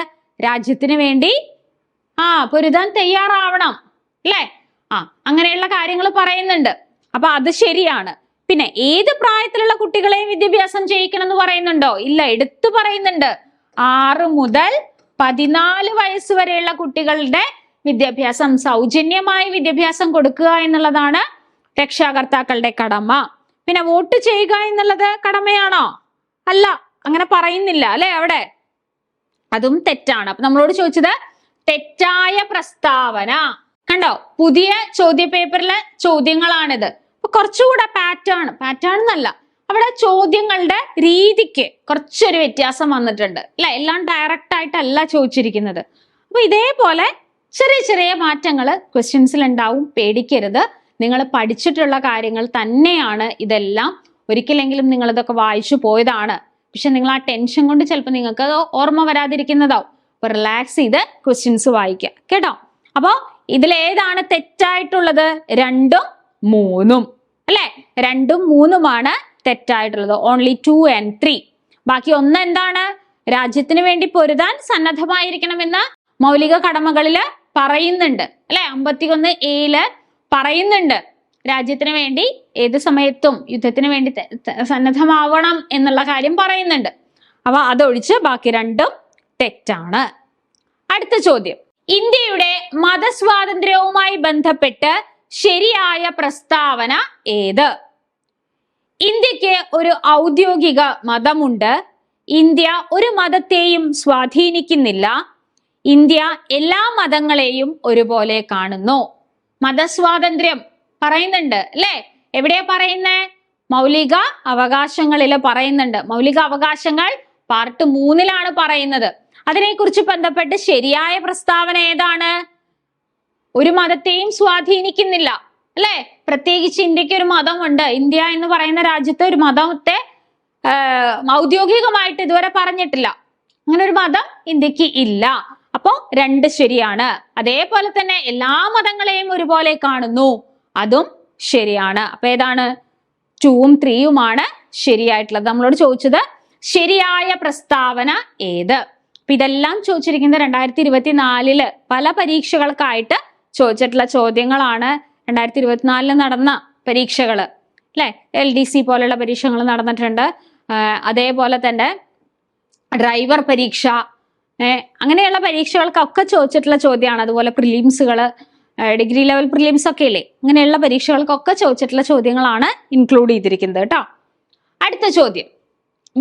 രാജ്യത്തിന് വേണ്ടി പൊരുതാൻ തയ്യാറാവണം അല്ലെ. അങ്ങനെയുള്ള കാര്യങ്ങൾ പറയുന്നുണ്ട്. അപ്പൊ അത് ശരിയാണ്. പിന്നെ ഏത് പ്രായത്തിലുള്ള കുട്ടികളെയും വിദ്യാഭ്യാസം ചെയ്യിക്കണം എന്ന് പറയുന്നുണ്ടോ? ഇല്ല, എടുത്തു പറയുന്നുണ്ട്. 6 മുതൽ 14 വയസ്സ് വരെയുള്ള കുട്ടികളുടെ വിദ്യാഭ്യാസം, സൗജന്യമായി വിദ്യാഭ്യാസം കൊടുക്കുക എന്നുള്ളതാണ് രക്ഷാകർത്താക്കളുടെ കടമ. പിന്നെ വോട്ട് ചെയ്യുക എന്നുള്ളത് കടമയാണോ? അല്ല, അങ്ങനെ പറയുന്നില്ല അല്ലെ അവിടെ. അതും തെറ്റാണ്. അപ്പൊ നമ്മളോട് ചോദിച്ചത് തെറ്റായ പ്രസ്താവന. കണ്ടോ, പുതിയ ചോദ്യ പേപ്പറിലെ ചോദ്യങ്ങളാണിത്. അപ്പൊ കുറച്ചുകൂടെ പാറ്റേൺ എന്നല്ല, അവിടെ ചോദ്യങ്ങളുടെ രീതിക്ക് കുറച്ചൊരു വ്യത്യാസം വന്നിട്ടുണ്ട് അല്ലെ. എല്ലാം ഡയറക്റ്റ് ആയിട്ടല്ല ചോദിച്ചിരിക്കുന്നത്. അപ്പൊ ഇതേപോലെ ചെറിയ ചെറിയ മാറ്റങ്ങൾ ക്വസ്റ്റ്യൻസിൽ ഉണ്ടാവും. പേടിക്കരുത്, നിങ്ങൾ പഠിച്ചിട്ടുള്ള കാര്യങ്ങൾ തന്നെയാണ് ഇതെല്ലാം. ഒരിക്കലെങ്കിലും നിങ്ങൾ ഇതൊക്കെ വായിച്ചു പോയതാണ്, പക്ഷെ നിങ്ങൾ ആ ടെൻഷൻ കൊണ്ട് ചിലപ്പോൾ നിങ്ങൾക്ക് ഓർമ്മ വരാതിരിക്കുന്നതാവും. അപ്പൊ റിലാക്സ് ചെയ്ത് ക്വസ്റ്റ്യൻസ് വായിക്കുക കേട്ടോ. അപ്പൊ ഇതിലേതാണ് തെറ്റായിട്ടുള്ളത്? 2ഉം 3ഉം അല്ലെ. 2ഉം 3ഉമാണ് തെറ്റായിട്ടുള്ളത്. Only 2 and 3. ബാക്കി ഒന്ന് എന്താണ്? രാജ്യത്തിന് വേണ്ടി പൊരുതാൻ സന്നദ്ധമായിരിക്കണമെന്ന് മൗലിക കടമകളില് പറയുന്നുണ്ട് അല്ലെ. 51A പറയുന്നുണ്ട് രാജ്യത്തിന് വേണ്ടി ഏത് സമയത്തും യുദ്ധത്തിന് വേണ്ടി സന്നദ്ധമാവണം എന്നുള്ള കാര്യം പറയുന്നുണ്ട്. അപ്പൊ അതൊഴിച്ച് ബാക്കി 2ഉം തെറ്റാണ്. അടുത്ത ചോദ്യം, ഇന്ത്യയുടെ മതസ്വാതന്ത്ര്യവുമായി ബന്ധപ്പെട്ട് ശരിയായ പ്രസ്താവന ഏത്? ഇന്ത്യക്ക് ഒരു ഔദ്യോഗിക മതമുണ്ട്. ഇന്ത്യ ഒരു മതത്തെയും സ്വാധീനിക്കുന്നില്ല. ഇന്ത്യ എല്ലാ മതങ്ങളെയും ഒരുപോലെ കാണുന്നു. മതസ്വാതന്ത്ര്യം പറയുന്നുണ്ട് അല്ലെ. എവിടെയാ പറയുന്നേ? മൗലിക അവകാശങ്ങളില് പറയുന്നുണ്ട്. മൗലിക അവകാശങ്ങൾ പാർട്ട് 3 പറയുന്നത്. അതിനെക്കുറിച്ച് ബന്ധപ്പെട്ട് ശരിയായ പ്രസ്താവന ഏതാണ്? ഒരു മതത്തെയും സ്വാധീനിക്കുന്നില്ല അല്ലെ. പ്രത്യേകിച്ച് ഇന്ത്യക്ക് ഒരു മതമുണ്ട്. ഇന്ത്യ എന്ന് പറയുന്ന രാജ്യത്തെ ഒരു മതത്തെ ഔദ്യോഗികമായിട്ട് ഇതുവരെ പറഞ്ഞിട്ടില്ല. അങ്ങനെ ഒരു മതം ഇന്ത്യക്ക് ഇല്ല. അപ്പോ 2 ശരിയാണ്. അതേപോലെ തന്നെ എല്ലാ മതങ്ങളെയും ഒരുപോലെ കാണുന്നു, അതും ശരിയാണ്. അപ്പൊ ഏതാണ്? 2ഉം 3ഉമാണ് ശരിയായിട്ടുള്ളത്. നമ്മളോട് ചോദിച്ചത് ശരിയായ പ്രസ്താവന ഏത്? അപ്പൊ ഇതെല്ലാം ചോദിച്ചിരിക്കുന്നത് 2024 പല പരീക്ഷകൾക്കായിട്ട് ചോദിച്ചിട്ടുള്ള ചോദ്യങ്ങളാണ്. 2024 നടന്ന പരീക്ഷകള് അല്ലെ. LDC പോലുള്ള പരീക്ഷകൾ നടന്നിട്ടുണ്ട്. അതേപോലെ തന്നെ ഡ്രൈവർ പരീക്ഷ, അങ്ങനെയുള്ള പരീക്ഷകൾക്കൊക്കെ ചോദിച്ചിട്ടുള്ള ചോദ്യമാണ്. അതുപോലെ പ്രിലിംസുകള്, ഡിഗ്രി ലെവൽ പ്രിലിംസ് ഒക്കെ ഇല്ലേ, അങ്ങനെയുള്ള പരീക്ഷകൾക്കൊക്കെ ചോദിച്ചിട്ടുള്ള ചോദ്യങ്ങളാണ് ഇൻക്ലൂഡ് ചെയ്തിരിക്കുന്നത് കേട്ടോ. അടുത്ത ചോദ്യം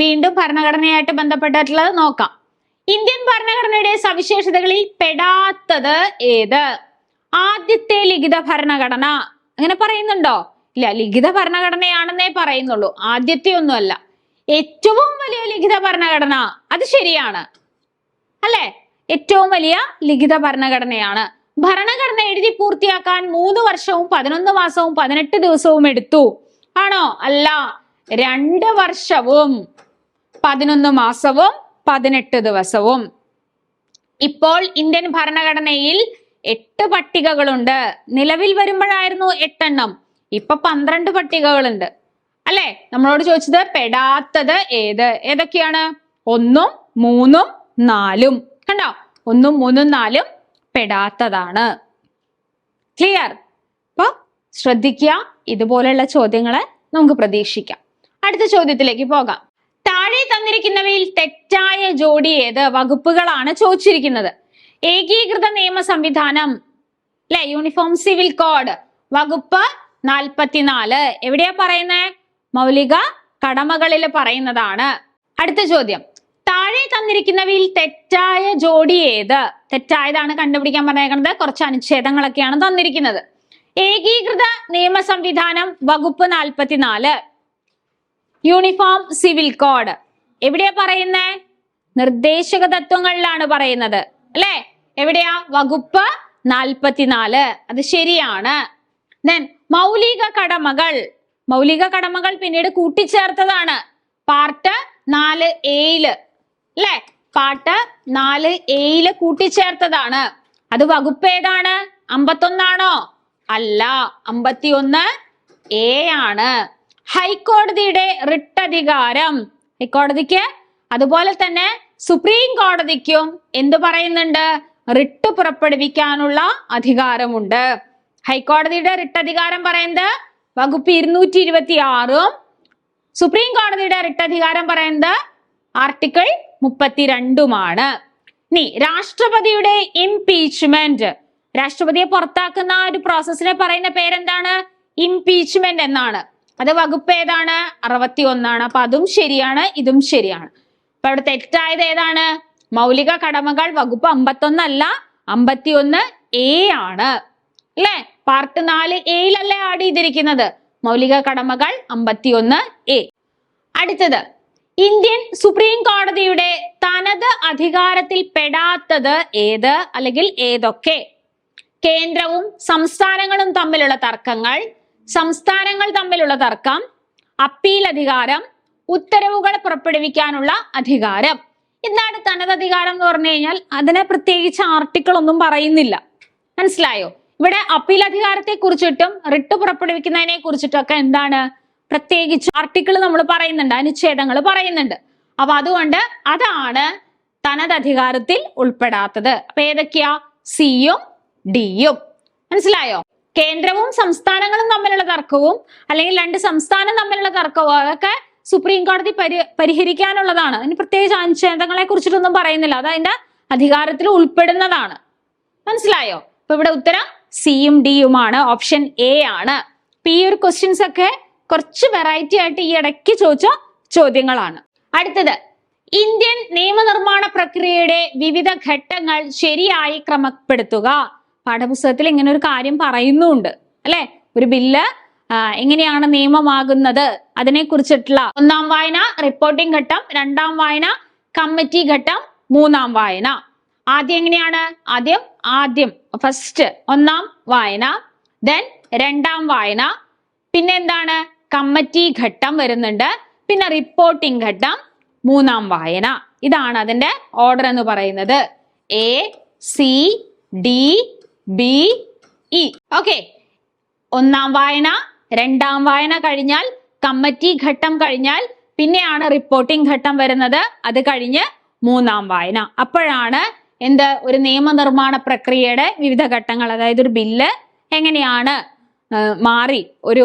വീണ്ടും ഭരണഘടനയായിട്ട് ബന്ധപ്പെട്ടിട്ടുള്ളത് നോക്കാം. ഇന്ത്യൻ ഭരണഘടനയുടെ സവിശേഷതകളിൽ പെടാത്തത് ഏത്? ആദ്യത്തെ ലിഖിത ഭരണഘടന അങ്ങനെ പറയുന്നുണ്ടോ? ഇല്ല, ലിഖിത ഭരണഘടനയാണെന്നേ പറയുന്നുള്ളൂ. ആദ്യത്തെ ഒന്നുമല്ല. ഏറ്റവും വലിയ ലിഖിത ഭരണഘടന, അത് ശരിയാണ് അല്ലെ? ഏറ്റവും വലിയ ലിഖിത ഭരണഘടനയാണ്. ഭരണഘടന എഴുതി പൂർത്തിയാക്കാൻ 3 വർഷവും 11 മാസവും 18 ദിവസവും എടുത്തു. ആണോ? അല്ല, 2 വർഷവും 11 മാസവും 18 ദിവസവും. ഇപ്പോൾ ഇന്ത്യൻ ഭരണഘടനയിൽ 8 പട്ടികകളുണ്ട്. നിലവിൽ വരുമ്പോഴായിരുന്നു 8 എണ്ണം, ഇപ്പൊ 12 പട്ടികകളുണ്ട് അല്ലെ? നമ്മളോട് ചോദിച്ചത് പെടാത്തത് ഏതൊക്കെയാണ്? 1, 3, 4. കണ്ടോ? 1, 3, 4 പെടാത്തതാണ്. ക്ലിയർ? അപ്പൊ ശ്രദ്ധിക്കുക, ഇതുപോലെയുള്ള ചോദ്യങ്ങളെ നമുക്ക് പ്രതീക്ഷിക്കാം. അടുത്ത ചോദ്യത്തിലേക്ക് പോകാം. താഴെ തന്നിരിക്കുന്നവയിൽ തെറ്റായ ജോഡി ഏത്? വകുപ്പുകളാണ് ചോദിച്ചിരിക്കുന്നത്. ഏകീകൃത നിയമ സംവിധാനം അല്ലെ, യൂണിഫോം സിവിൽ കോഡ്, വകുപ്പ് 44. എവിടെയാ പറയുന്നത്? മൗലിക കടമകളിൽ പറയുന്നതാണ്. അടുത്ത ചോദ്യം, താഴെ തന്നിരിക്കുന്നവയിൽ തെറ്റായ ജോഡി ഏത്? തെറ്റായതാണ് കണ്ടുപിടിക്കാൻ പറഞ്ഞേക്കുന്നത്. കുറച്ച് അനുച്ഛേദങ്ങളൊക്കെയാണ് തന്നിരിക്കുന്നത്. ഏകീകൃത നിയമ സംവിധാനം വകുപ്പ് 44, യൂണിഫോം സിവിൽ കോഡ് എവിടെയാ പറയുന്നേ? നിർദ്ദേശക തത്വങ്ങളിലാണ് പറയുന്നത് അല്ലെ? എവിടെയാ? വകുപ്പ് 44. അത് ശരിയാണ്. ദെൻ മൗലിക കടമകൾ, മൗലിക കടമകൾ പിന്നീട് കൂട്ടിച്ചേർത്തതാണ്. പാർട്ട് 4A അല്ലെ? Part 4A കൂട്ടിച്ചേർത്തതാണ്. അത് വകുപ്പ് ഏതാണ്? 51 ആണോ? അല്ല, 51A ആണ്. ഹൈക്കോടതിയുടെ റിട്ട് അധികാരം, ഹൈക്കോടതിക്ക് അതുപോലെ തന്നെ സുപ്രീം കോടതിക്കും എന്ത് പറയുന്നുണ്ട്? റിട്ട് പുറപ്പെടുവിക്കാനുള്ള അധികാരമുണ്ട്. ഹൈക്കോടതിയുടെ റിട്ട് അധികാരം പറയുന്നത് വകുപ്പ് 226ഉം സുപ്രീം കോടതിയുടെ റിട്ട് അധികാരം പറയുന്നത് ആർട്ടിക്കിൾ 32മാണ്. ഇനി രാഷ്ട്രപതിയുടെ ഇംപീച്ച്മെന്റ്, രാഷ്ട്രപതിയെ പുറത്താക്കുന്ന ഒരു പ്രോസസ്സിനെ പറയുന്ന പേരെന്താണ്? ഇംപീച്ച്മെന്റ് എന്നാണ്. അത് വകുപ്പ് ഏതാണ്? 61 ആണ്. അപ്പൊ അതും ശരിയാണ്, ഇതും ശരിയാണ്. അപ്പൊ അവിടെ തെറ്റായത് ഏതാണ്? മൗലിക കടമകൾ വകുപ്പ് 51 അല്ല, 51A ആണ് അല്ലെ? പാർട്ട് 4A ആഡ് ചെയ്തിരിക്കുന്നത്. മൗലിക കടമകൾ 51A. അടുത്തത്, ഇന്ത്യൻ സുപ്രീം കോടതിയുടെ തനത് അധികാരത്തിൽ പെടാത്തത് ഏത് അല്ലെങ്കിൽ ഏതൊക്കെ? കേന്ദ്രവും സംസ്ഥാനങ്ങളും തമ്മിലുള്ള തർക്കങ്ങൾ, സംസ്ഥാനങ്ങൾ തമ്മിലുള്ള തർക്കം, അപ്പീൽ അധികാരം, ഉത്തരവുകൾ പുറപ്പെടുവിക്കാനുള്ള അധികാരം. എന്താണ് തനത് അധികാരം എന്ന് പറഞ്ഞു കഴിഞ്ഞാൽ അതിനെ പ്രത്യേകിച്ച് ആർട്ടിക്കിൾ ഒന്നും പറയുന്നില്ല. മനസ്സിലായോ? ഇവിടെ അപ്പീൽ അധികാരത്തെ കുറിച്ചിട്ടും റിട്ട് പുറപ്പെടുവിക്കുന്നതിനെ കുറിച്ചിട്ടും ഒക്കെ എന്താണ് പ്രത്യേകിച്ച് ആർട്ടിക്കിൾ നമ്മൾ പറയുന്നുണ്ട്, അനുച്ഛേദങ്ങൾ പറയുന്നുണ്ട്. അപ്പൊ അതുകൊണ്ട് അതാണ് തനത് അധികാരത്തിൽ ഉൾപ്പെടാത്തത്. അപ്പൊ ഏതൊക്കെയാ? സിയും ഡിയും. മനസ്സിലായോ? കേന്ദ്രവും സംസ്ഥാനങ്ങളും തമ്മിലുള്ള തർക്കവും അല്ലെങ്കിൽ 2 സംസ്ഥാനം തമ്മിലുള്ള തർക്കവും അതൊക്കെ സുപ്രീം കോടതി പരിഹരിക്കാനുള്ളതാണ്. അതിന് പ്രത്യേകിച്ച് അനുച്ഛേദങ്ങളെ കുറിച്ചിട്ടൊന്നും പറയുന്നില്ല. അത് അതിന്റെ അധികാരത്തിൽ ഉൾപ്പെടുന്നതാണ്. മനസ്സിലായോ? അപ്പൊ ഇവിടെ ഉത്തരം സിയും ഡിയുമാണ്. ഓപ്ഷൻ A ആണ്. അപ്പൊ ഈ ഒരു ക്വസ്റ്റ്യൻസ് ഒക്കെ കുറച്ച് വെറൈറ്റി ആയിട്ട് ഈ ഇടയ്ക്ക് ചോദിച്ച ചോദ്യങ്ങളാണ്. അടുത്തത്, ഇന്ത്യൻ നിയമനിർമ്മാണ പ്രക്രിയയുടെ വിവിധ ഘട്ടങ്ങൾ ശരിയായി ക്രമപ്പെടുത്തുക. പാഠപുസ്തകത്തിൽ ഇങ്ങനെ ഒരു കാര്യം പറയുന്നുണ്ട് അല്ലെ? ഒരു ബില്ല് എങ്ങനെയാണ് നിയമമാകുന്നത് അതിനെ കുറിച്ചിട്ടുള്ള 1ാം വായന റിപ്പോർട്ടിംഗ് ഘട്ടം, 2ാം വായന കമ്മിറ്റി ഘട്ടം, 3ാം വായന. ആദ്യം എങ്ങനെയാണ്? ആദ്യം ഫസ്റ്റ് 1ാം വായന, ദെൻ 2ാം വായന, പിന്നെ എന്താണ്? കമ്മിറ്റി ഘട്ടം വരുന്നുണ്ട്, പിന്നെ റിപ്പോർട്ടിംഗ് ഘട്ടം, 3ാം വായന. ഇതാണ് അതിന്റെ ഓർഡർ എന്ന് പറയുന്നത്. A, C, D, B, E. Okay, 1ാം വായന, 2ാം വായന കഴിഞ്ഞാൽ കമ്മിറ്റി ഘട്ടം കഴിഞ്ഞാൽ പിന്നെയാണ് റിപ്പോർട്ടിംഗ് ഘട്ടം വരുന്നത്. അത് കഴിഞ്ഞ് 3ാം വായന. അപ്പോഴാണ് ഒരു നിയമനിർമ്മാണ പ്രക്രിയയുടെ വിവിധ ഘട്ടങ്ങൾ, അതായത് ഒരു ബില്ല് എങ്ങനെയാണ് മാറി ഒരു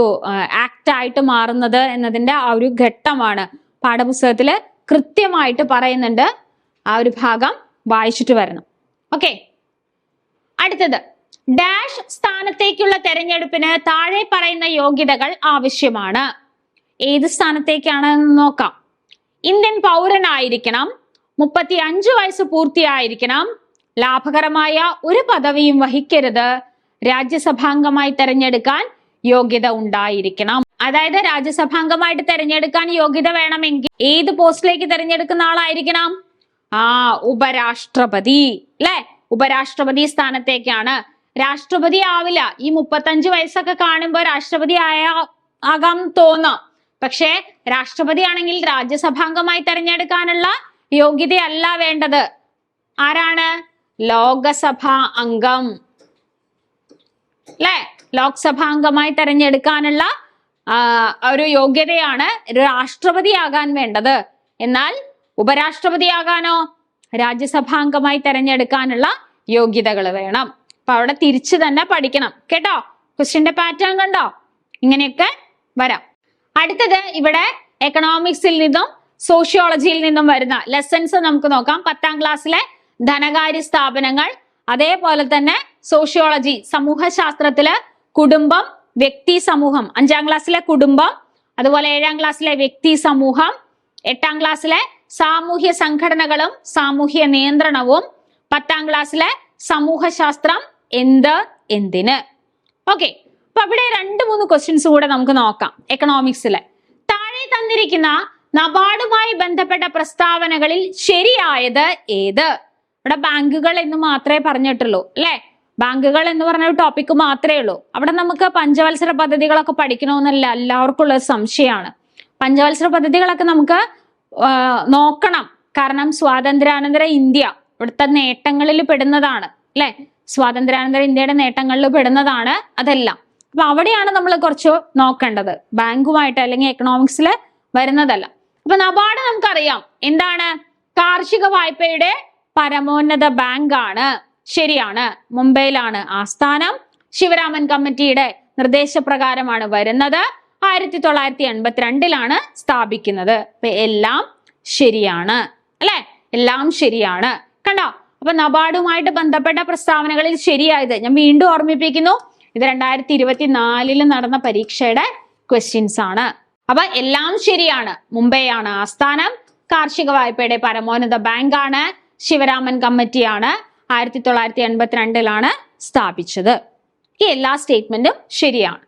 ആക്ട് ആയിട്ട് മാറുന്നത് എന്നതിന്റെ ആ ഒരു ഘട്ടമാണ് പാഠപുസ്തകത്തില് കൃത്യമായിട്ട് പറയുന്നുണ്ട്. ആ ഒരു ഭാഗം വായിച്ചിട്ട് വരണം. ഓക്കെ, അടുത്തത്, ഡാഷ് സ്ഥാനത്തേക്കുള്ള തെരഞ്ഞെടുപ്പിന് താഴെ പറയുന്ന യോഗ്യതകൾ ആവശ്യമാണ്. ഏത് സ്ഥാനത്തേക്കാണെന്ന് നോക്കാം. ഇന്ത്യൻ പൗരനായിരിക്കണം, 35 വയസ്സ് പൂർത്തിയായിരിക്കണം, ലാഭകരമായ ഒരു പദവിയും വഹിക്കരുത്, രാജ്യസഭാംഗമായി തെരഞ്ഞെടുക്കാൻ യോഗ്യത ഉണ്ടായിരിക്കണം. അതായത് രാജ്യസഭാംഗമായിട്ട് തെരഞ്ഞെടുക്കാൻ യോഗ്യത വേണമെങ്കിൽ ഏത് പോസ്റ്റിലേക്ക് തെരഞ്ഞെടുക്കുന്ന ആളായിരിക്കണം? ഉപരാഷ്ട്രപതി, അല്ലെ? ഉപരാഷ്ട്രപതി സ്ഥാനത്തേക്കാണ്. രാഷ്ട്രപതി ആവില്ല. ഈ 35 വയസ്സൊക്കെ കാണുമ്പോൾ രാഷ്ട്രപതി ആകാം തോന്നാം. പക്ഷേ രാഷ്ട്രപതി ആണെങ്കിൽ രാജ്യസഭാംഗമായി തെരഞ്ഞെടുക്കാനുള്ള യോഗ്യതയല്ല വേണ്ടത്. ആരാണ്? ലോകസഭാ അംഗം, അല്ലെ? ലോക്സഭാംഗമായി തെരഞ്ഞെടുക്കാനുള്ള ഒരു യോഗ്യതയാണ് രാഷ്ട്രപതിയാകാൻ വേണ്ടത്. എന്നാൽ ഉപരാഷ്ട്രപതിയാകാനോ രാജ്യസഭാംഗമായി തെരഞ്ഞെടുക്കാനുള്ള യോഗ്യതകൾ വേണം. അപ്പൊ അവിടെ തിരിച്ചു തന്നെ പഠിക്കണം കേട്ടോ. ക്വസ്റ്റ്യന്റെ പാറ്റേൺ കണ്ടോ? ഇങ്ങനെയൊക്കെ വരാം. അടുത്തത് ഇവിടെ എക്കണോമിക്സിൽ നിന്നും സോഷ്യോളജിയിൽ നിന്നും വരുന്ന ലെസൺസ് നമുക്ക് നോക്കാം. 10ാം ക്ലാസ്സിലെ ധനകാര്യ സ്ഥാപനങ്ങൾ, അതേപോലെ തന്നെ സോഷ്യോളജി സമൂഹശാസ്ത്രത്തില് കുടുംബം, വ്യക്തി, സമൂഹം. 5ാം ക്ലാസ്സിലെ കുടുംബം, അതുപോലെ 7ാം ക്ലാസ്സിലെ വ്യക്തി സമൂഹം, 8ാം ക്ലാസ്സിലെ സാമൂഹ്യ സംഘടനകളും സാമൂഹ്യ നിയന്ത്രണവും, 10ാം ക്ലാസ്സിലെ സമൂഹശാസ്ത്രം എന്ത്, എന്തിന്. ഓക്കെ, അപ്പൊ അവിടെ 2-3 ക്വസ്റ്റ്യൻസ് കൂടെ നമുക്ക് നോക്കാം എക്കണോമിക്സിലെ. താഴെ തന്നിരിക്കുന്ന നബാർഡുമായി ബന്ധപ്പെട്ട പ്രസ്താവനകളിൽ ശരിയായത് ഏത്? ഇവിടെ ബാങ്കുകൾ എന്ന് മാത്രമേ പറഞ്ഞിട്ടുള്ളൂ, അല്ലെ? ബാങ്കുകൾ എന്ന് പറഞ്ഞ ഒരു ടോപ്പിക് മാത്രമേ ഉള്ളൂ. അവിടെ നമുക്ക് പഞ്ചവത്സര പദ്ധതികളൊക്കെ പഠിക്കണമെന്നല്ല എല്ലാവർക്കും ഉള്ള സംശയമാണ്. പഞ്ചവത്സര പദ്ധതികളൊക്കെ നമുക്ക് നോക്കണം. കാരണം സ്വാതന്ത്ര്യാനന്തര ഇന്ത്യ ഇവിടുത്തെ നേട്ടങ്ങളിൽ പെടുന്നതാണ്, അല്ലെ? സ്വാതന്ത്ര്യാനന്തര ഇന്ത്യയുടെ നേട്ടങ്ങളിൽ പെടുന്നതാണ് അതെല്ലാം. അപ്പൊ അവിടെയാണ് നമ്മൾ കുറച്ച് നോക്കേണ്ടത്, ബാങ്കുമായിട്ട് അല്ലെങ്കിൽ എക്കണോമിക്സിൽ വരുന്നതല്ല. അപ്പൊ നബാർഡ് നമുക്കറിയാം എന്താണ്? കാർഷിക വായ്പയുടെ പരമോന്നത ബാങ്ക് ആണ്. ശരിയാണ്. മുംബൈയിലാണ് ആസ്ഥാനം. ശിവരാമൻ കമ്മിറ്റിയുടെ നിർദ്ദേശപ്രകാരമാണ് വരുന്നത്. 1982 സ്ഥാപിക്കുന്നത്. അപ്പൊ എല്ലാം ശരിയാണ്, അല്ലെ? എല്ലാം ശരിയാണ്. കണ്ടോ? അപ്പൊ നബാർഡുമായിട്ട് ബന്ധപ്പെട്ട പ്രസ്താവനകളിൽ ശരിയായത് ഞാൻ വീണ്ടും ഓർമ്മിപ്പിക്കുന്നു, ഇത് 2024 നടന്ന പരീക്ഷയുടെ ക്വസ്റ്റ്യൻസ് ആണ്. അപ്പൊ എല്ലാം ശരിയാണ്. മുംബൈ ആണ് ആസ്ഥാനം. കാർഷിക വായ്പയുടെ പരമോന്നത ബാങ്ക് ആണ്. ശിവരാമൻ കമ്മിറ്റിയാണ് 1982 സ്ഥാപിച്ചത്. ഈ എല്ലാ സ്റ്റേറ്റ്മെന്റും ശരിയാണ്.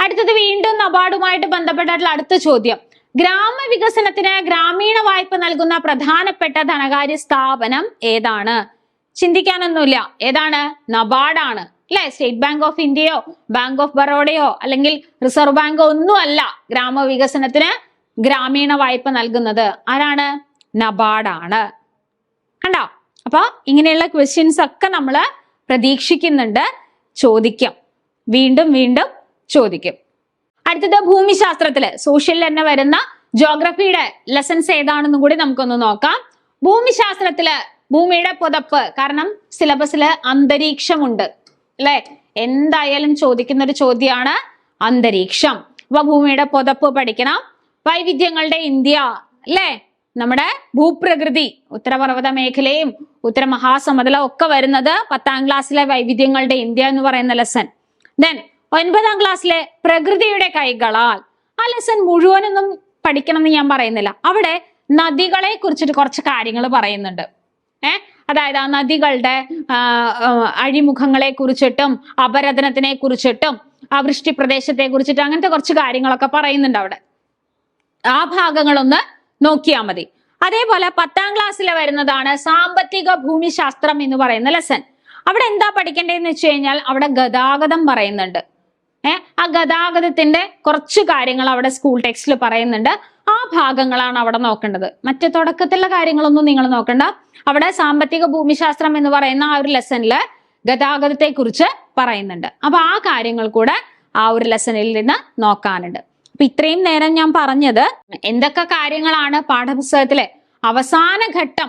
അടുത്തത് വീണ്ടും നബാർഡുമായിട്ട് ബന്ധപ്പെട്ടിട്ടുള്ള അടുത്ത ചോദ്യം. ഗ്രാമവികസനത്തിന് ഗ്രാമീണ വായ്പ നൽകുന്ന പ്രധാനപ്പെട്ട ധനകാര്യ സ്ഥാപനം ഏതാണ്? ചിന്തിക്കാനൊന്നുമില്ല. ഏതാണ്? നബാർഡാണ്, അല്ലെ? സ്റ്റേറ്റ് ബാങ്ക് ഓഫ് ഇന്ത്യയോ ബാങ്ക് ഓഫ് ബറോഡയോ അല്ലെങ്കിൽ റിസർവ് ബാങ്കോ ഒന്നും അല്ല ഗ്രാമവികസനത്തിന് ഗ്രാമീണ വായ്പ നൽകുന്നത്. ആരാണ്? നബാർഡാണ്. കണ്ടോ? അപ്പൊ ഇങ്ങനെയുള്ള ക്വസ്റ്റ്യൻസ് ഒക്കെ നമ്മൾ പ്രതീക്ഷിക്കുന്നുണ്ട്, ചോദിക്കും, വീണ്ടും വീണ്ടും ചോദിക്കും. അടുത്തത് ഭൂമിശാസ്ത്രത്തില് സോഷ്യലിൽ തന്നെ വരുന്ന ജോഗ്രഫിയുടെ ലെസൺസ് ഏതാണെന്നും കൂടി നമുക്കൊന്ന് നോക്കാം. ഭൂമിശാസ്ത്രത്തില് ഭൂമിയുടെ പുതപ്പ്, കാരണം സിലബസില് അന്തരീക്ഷമുണ്ട്, അല്ലെ? എന്തായാലും ചോദിക്കുന്ന ഒരു ചോദ്യമാണ് അന്തരീക്ഷം. അപ്പൊ ഭൂമിയുടെ പുതപ്പ് പഠിക്കണം. വൈവിധ്യങ്ങളുടെ ഇന്ത്യ, അല്ലെ? നമ്മുടെ ഭൂപ്രകൃതി, ഉത്തരപർവ്വത മേഖലയും ഉത്തര മഹാസമുദ്രവും ഒക്കെ വരുന്നത് 10ാം ക്ലാസ്സിലെ വൈവിധ്യങ്ങളുടെ ഇന്ത്യ എന്ന് പറയുന്ന ലെസൺ. ദെൻ 9ാം ക്ലാസ്സിലെ പ്രകൃതിയുടെ കൈകളാൽ. ആ ലെസൺ മുഴുവനൊന്നും പഠിക്കണം എന്ന് ഞാൻ പറയുന്നില്ല. അവിടെ നദികളെ കുറിച്ചിട്ട് കുറച്ച് കാര്യങ്ങൾ പറയുന്നുണ്ട്. അതായത് ആ നദികളുടെ അഴിമുഖങ്ങളെ കുറിച്ചിട്ടും അപരദനത്തിനെ കുറിച്ചിട്ടും വൃഷ്ടി പ്രദേശത്തെ കുറിച്ചിട്ടും അങ്ങനത്തെ കുറച്ച് കാര്യങ്ങളൊക്കെ പറയുന്നുണ്ട് അവിടെ. ആ ഭാഗങ്ങളൊന്ന് നോക്കിയാൽ മതി. അതേപോലെ 10ാം ക്ലാസ്സിൽ വരുന്നതാണ് സാമ്പത്തിക ഭൂമിശാസ്ത്രം എന്ന് പറയുന്ന ലെസൺ. അവിടെ എന്താ പഠിക്കേണ്ടതെന്ന് വെച്ച് കഴിഞ്ഞാൽ അവിടെ ഗതാഗതം പറയുന്നുണ്ട്. ആ ഗതാഗതത്തിന്റെ കുറച്ച് കാര്യങ്ങൾ അവിടെ സ്കൂൾ ടെക്സ്റ്റിൽ പറയുന്നുണ്ട്. ആ ഭാഗങ്ങളാണ് അവിടെ നോക്കേണ്ടത്. മറ്റു തുടക്കത്തിലുള്ള കാര്യങ്ങളൊന്നും നിങ്ങൾ നോക്കണ്ട. അവിടെ സാമ്പത്തിക ഭൂമിശാസ്ത്രം എന്ന് പറയുന്ന ആ ഒരു ലെസണില് ഗതാഗതത്തെ കുറിച്ച് പറയുന്നുണ്ട്. അപ്പൊ ആ കാര്യങ്ങൾ കൂടെ ആ ഒരു ലെസണിൽ നിന്ന് നോക്കാനുണ്ട്. അപ്പൊ ഇത്രയും നേരം ഞാൻ പറഞ്ഞത് എന്തൊക്കെ കാര്യങ്ങളാണ് പാഠപുസ്തകത്തിലെ അവസാന ഘട്ടം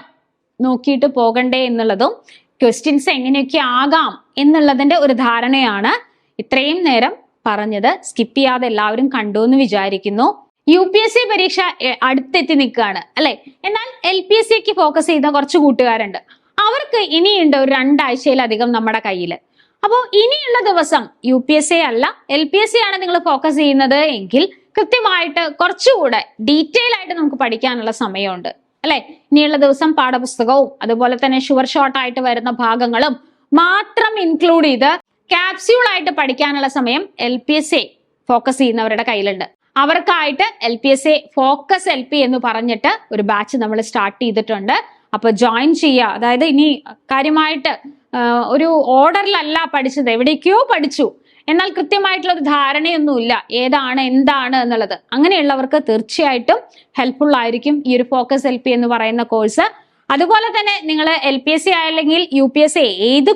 നോക്കിയിട്ട് പോകണ്ടേ എന്നുള്ളതും ക്വസ്റ്റ്യൻസ് എങ്ങനെയൊക്കെ ആകാം എന്നുള്ളതിന്റെ ഒരു ധാരണയാണ് ഇത്രയും നേരം പറഞ്ഞത്. സ്കിപ്പ് ചെയ്യാതെ എല്ലാവരും കണ്ടു എന്ന് വിചാരിക്കുന്നു. UPSC പരീക്ഷ അടുത്തെത്തി നിൽക്കുകയാണ്, അല്ലെ? എന്നാൽ LPSCക്ക് ഫോക്കസ് ചെയ്യുന്ന കുറച്ച് കൂട്ടുകാരുണ്ട്. അവർക്ക് ഇനിയുണ്ട് ഒരു 2 ആഴ്ചയിലധികം നമ്മുടെ കയ്യില്. അപ്പോൾ ഇനിയുള്ള ദിവസം UPSC അല്ല LPSC ആണ് നിങ്ങൾ ഫോക്കസ് ചെയ്യുന്നത് എങ്കിൽ കൃത്യമായിട്ട് കുറച്ചുകൂടെ ഡീറ്റെയിൽ ആയിട്ട് നമുക്ക് പഠിക്കാനുള്ള സമയമുണ്ട്, അല്ലെ? ഇനിയുള്ള ദിവസം പാഠപുസ്തകവും അതുപോലെ തന്നെ ഷുവർ ഷോർട്ട് ആയിട്ട് വരുന്ന ഭാഗങ്ങളും മാത്രം ഇൻക്ലൂഡ് ചെയ്ത് ക്യാപ്സ്യൂൾ ആയിട്ട് പഠിക്കാനുള്ള സമയം LPSC ഫോക്കസ് ചെയ്യുന്നവരുടെ കയ്യിലുണ്ട്. അവർക്കായിട്ട് LPSA ഫോക്കസ് LP എന്ന് പറഞ്ഞിട്ട് ഒരു ബാച്ച് നമ്മൾ സ്റ്റാർട്ട് ചെയ്തിട്ടുണ്ട്. അപ്പൊ ജോയിൻ ചെയ്യുക. അതായത് ഇനി കാര്യമായിട്ട് ഒരു ഓർഡറിലല്ല പഠിച്ചത്, എവിടേക്കോ പഠിച്ചു, എന്നാൽ കൃത്യമായിട്ടുള്ള ഒരു ധാരണയൊന്നുമില്ല ഏതാണ് എന്താണ് എന്നുള്ളത്. അങ്ങനെയുള്ളവർക്ക് തീർച്ചയായിട്ടും ഹെൽപ്ഫുൾ ആയിരിക്കും ഈ ഒരു ഫോക്കസ് LP എന്ന് പറയുന്ന കോഴ്സ്. അതുപോലെ തന്നെ നിങ്ങൾ LPSC അല്ലെങ്കിൽ UPSC ഏത്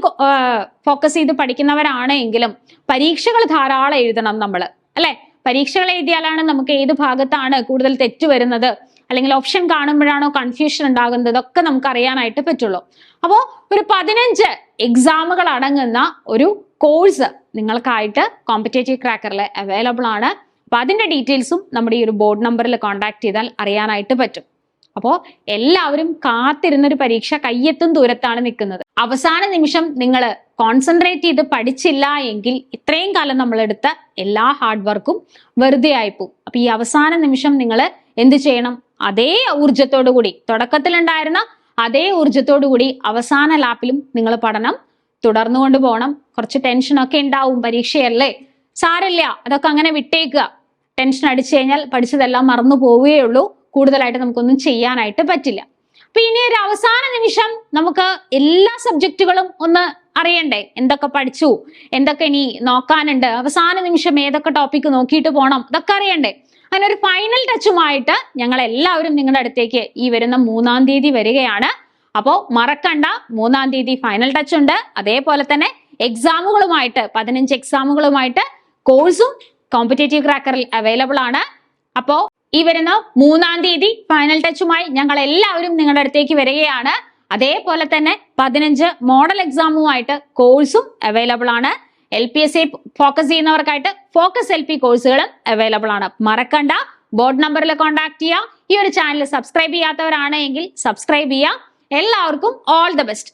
ഫോക്കസ് ചെയ്ത് പഠിക്കുന്നവരാണെങ്കിലും പരീക്ഷകൾ ധാരാളം എഴുതണം നമ്മൾ, അല്ലെ? പരീക്ഷകൾ എഴുതിയാലാണ് നമുക്ക് ഏത് ഭാഗത്താണ് കൂടുതൽ തെറ്റ് വരുന്നത്, അല്ലെങ്കിൽ ഓപ്ഷൻ കാണുമ്പോഴാണോ കൺഫ്യൂഷൻ ഉണ്ടാകുന്നത്, ഒക്കെ നമുക്ക് അറിയാനായിട്ട് പറ്റുള്ളൂ. അപ്പോൾ ഒരു 15 എക്സാമുകൾ അടങ്ങുന്ന ഒരു കോഴ്സ് നിങ്ങൾക്കായിട്ട് കോമ്പറ്റേറ്റീവ് ക്രാക്കറിൽ അവൈലബിൾ ആണ്. അപ്പൊ അതിന്റെ ഡീറ്റെയിൽസും നമ്മുടെ ഈ ഒരു ബോർഡ് നമ്പറിൽ കോൺടാക്ട് ചെയ്താൽ അറിയാനായിട്ട് പറ്റും. അപ്പോൾ എല്ലാവരും കാത്തിരുന്നൊരു പരീക്ഷ കയ്യെത്തും ദൂരത്താണ് നിൽക്കുന്നത്. അവസാന നിമിഷം നിങ്ങൾ കോൺസെൻട്രേറ്റ് ചെയ്ത് പഠിച്ചില്ല എങ്കിൽ ഇത്രയും കാലം നമ്മളെടുത്ത എല്ലാ ഹാർഡ് വർക്കും വെറുതെ ആയിപ്പോവും. അപ്പൊ ഈ അവസാന നിമിഷം നിങ്ങൾ എന്ത് ചെയ്യണം? അതേ ഊർജത്തോടു കൂടി, തുടക്കത്തിലുണ്ടായിരുന്ന അതേ ഊർജത്തോടു കൂടി അവസാന ലാപ്പിലും നിങ്ങൾ പഠനം തുടർന്നുകൊണ്ട് പോകണം. കുറച്ച് ടെൻഷനൊക്കെ ഉണ്ടാവും, പരീക്ഷയല്ലേ, സാരമില്ല, അതൊക്കെ അങ്ങനെ വിട്ടേക്കുക. ടെൻഷൻ അടിച്ചു കഴിഞ്ഞാൽ പഠിച്ചതെല്ലാം മറന്നു പോവുകയുള്ളൂ, കൂടുതലായിട്ട് നമുക്കൊന്നും ചെയ്യാനായിട്ട് പറ്റില്ല. അപ്പൊ ഇനി ഒരു അവസാന നിമിഷം നമുക്ക് എല്ലാ സബ്ജക്റ്റുകളും ഒന്ന് അറിയണ്ടേ, എന്തൊക്കെ പഠിച്ചു, എന്തൊക്കെ ഇനി നോക്കാനുണ്ട്, അവസാന നിമിഷം ഏതൊക്കെ ടോപ്പിക് നോക്കിയിട്ട് പോകണം, ഇതൊക്കെ അറിയണ്ടേ. അങ്ങനെ ഒരു ഫൈനൽ ടച്ചുമായിട്ട് ഞങ്ങൾ എല്ലാവരും നിങ്ങളുടെ അടുത്തേക്ക് ഈ വരുന്ന 3-ാം തീയതി വരികയാണ്. അപ്പോൾ മറക്കണ്ട, 3-ാം തീയതി ഫൈനൽ ടച്ച് ഉണ്ട്. അതേപോലെ തന്നെ എക്സാമുകളുമായിട്ട് 15 എക്സാമുകളുമായിട്ട് കോഴ്സും കോമ്പറ്റേറ്റീവ് ക്രാക്കറിൽ അവൈലബിൾ ആണ്. അപ്പോ ഈ വരുന്ന 3-ാം തീയതി ഫൈനൽ ടച്ചുമായി ഞങ്ങൾ എല്ലാവരും നിങ്ങളുടെ അടുത്തേക്ക് വരികയാണ്. അതേപോലെ തന്നെ 15 മോഡൽ എക്സാമുമായിട്ട് കോഴ്സും അവൈലബിൾ ആണ്. LPSA ഫോക്കസ് ചെയ്യുന്നവർക്കായിട്ട് ഫോക്കസ് LP കോഴ്സുകളും അവൈലബിൾ ആണ്. മറക്കണ്ട, ബോർഡ് നമ്പറിൽ കോൺടാക്ട് ചെയ്യുക. ഈ ഒരു ചാനൽ സബ്സ്ക്രൈബ് ചെയ്യാത്തവരാണ് എങ്കിൽ സബ്സ്ക്രൈബ് ചെയ്യുക. എല്ലാവർക്കും ഓൾ ദ ബെസ്റ്റ്.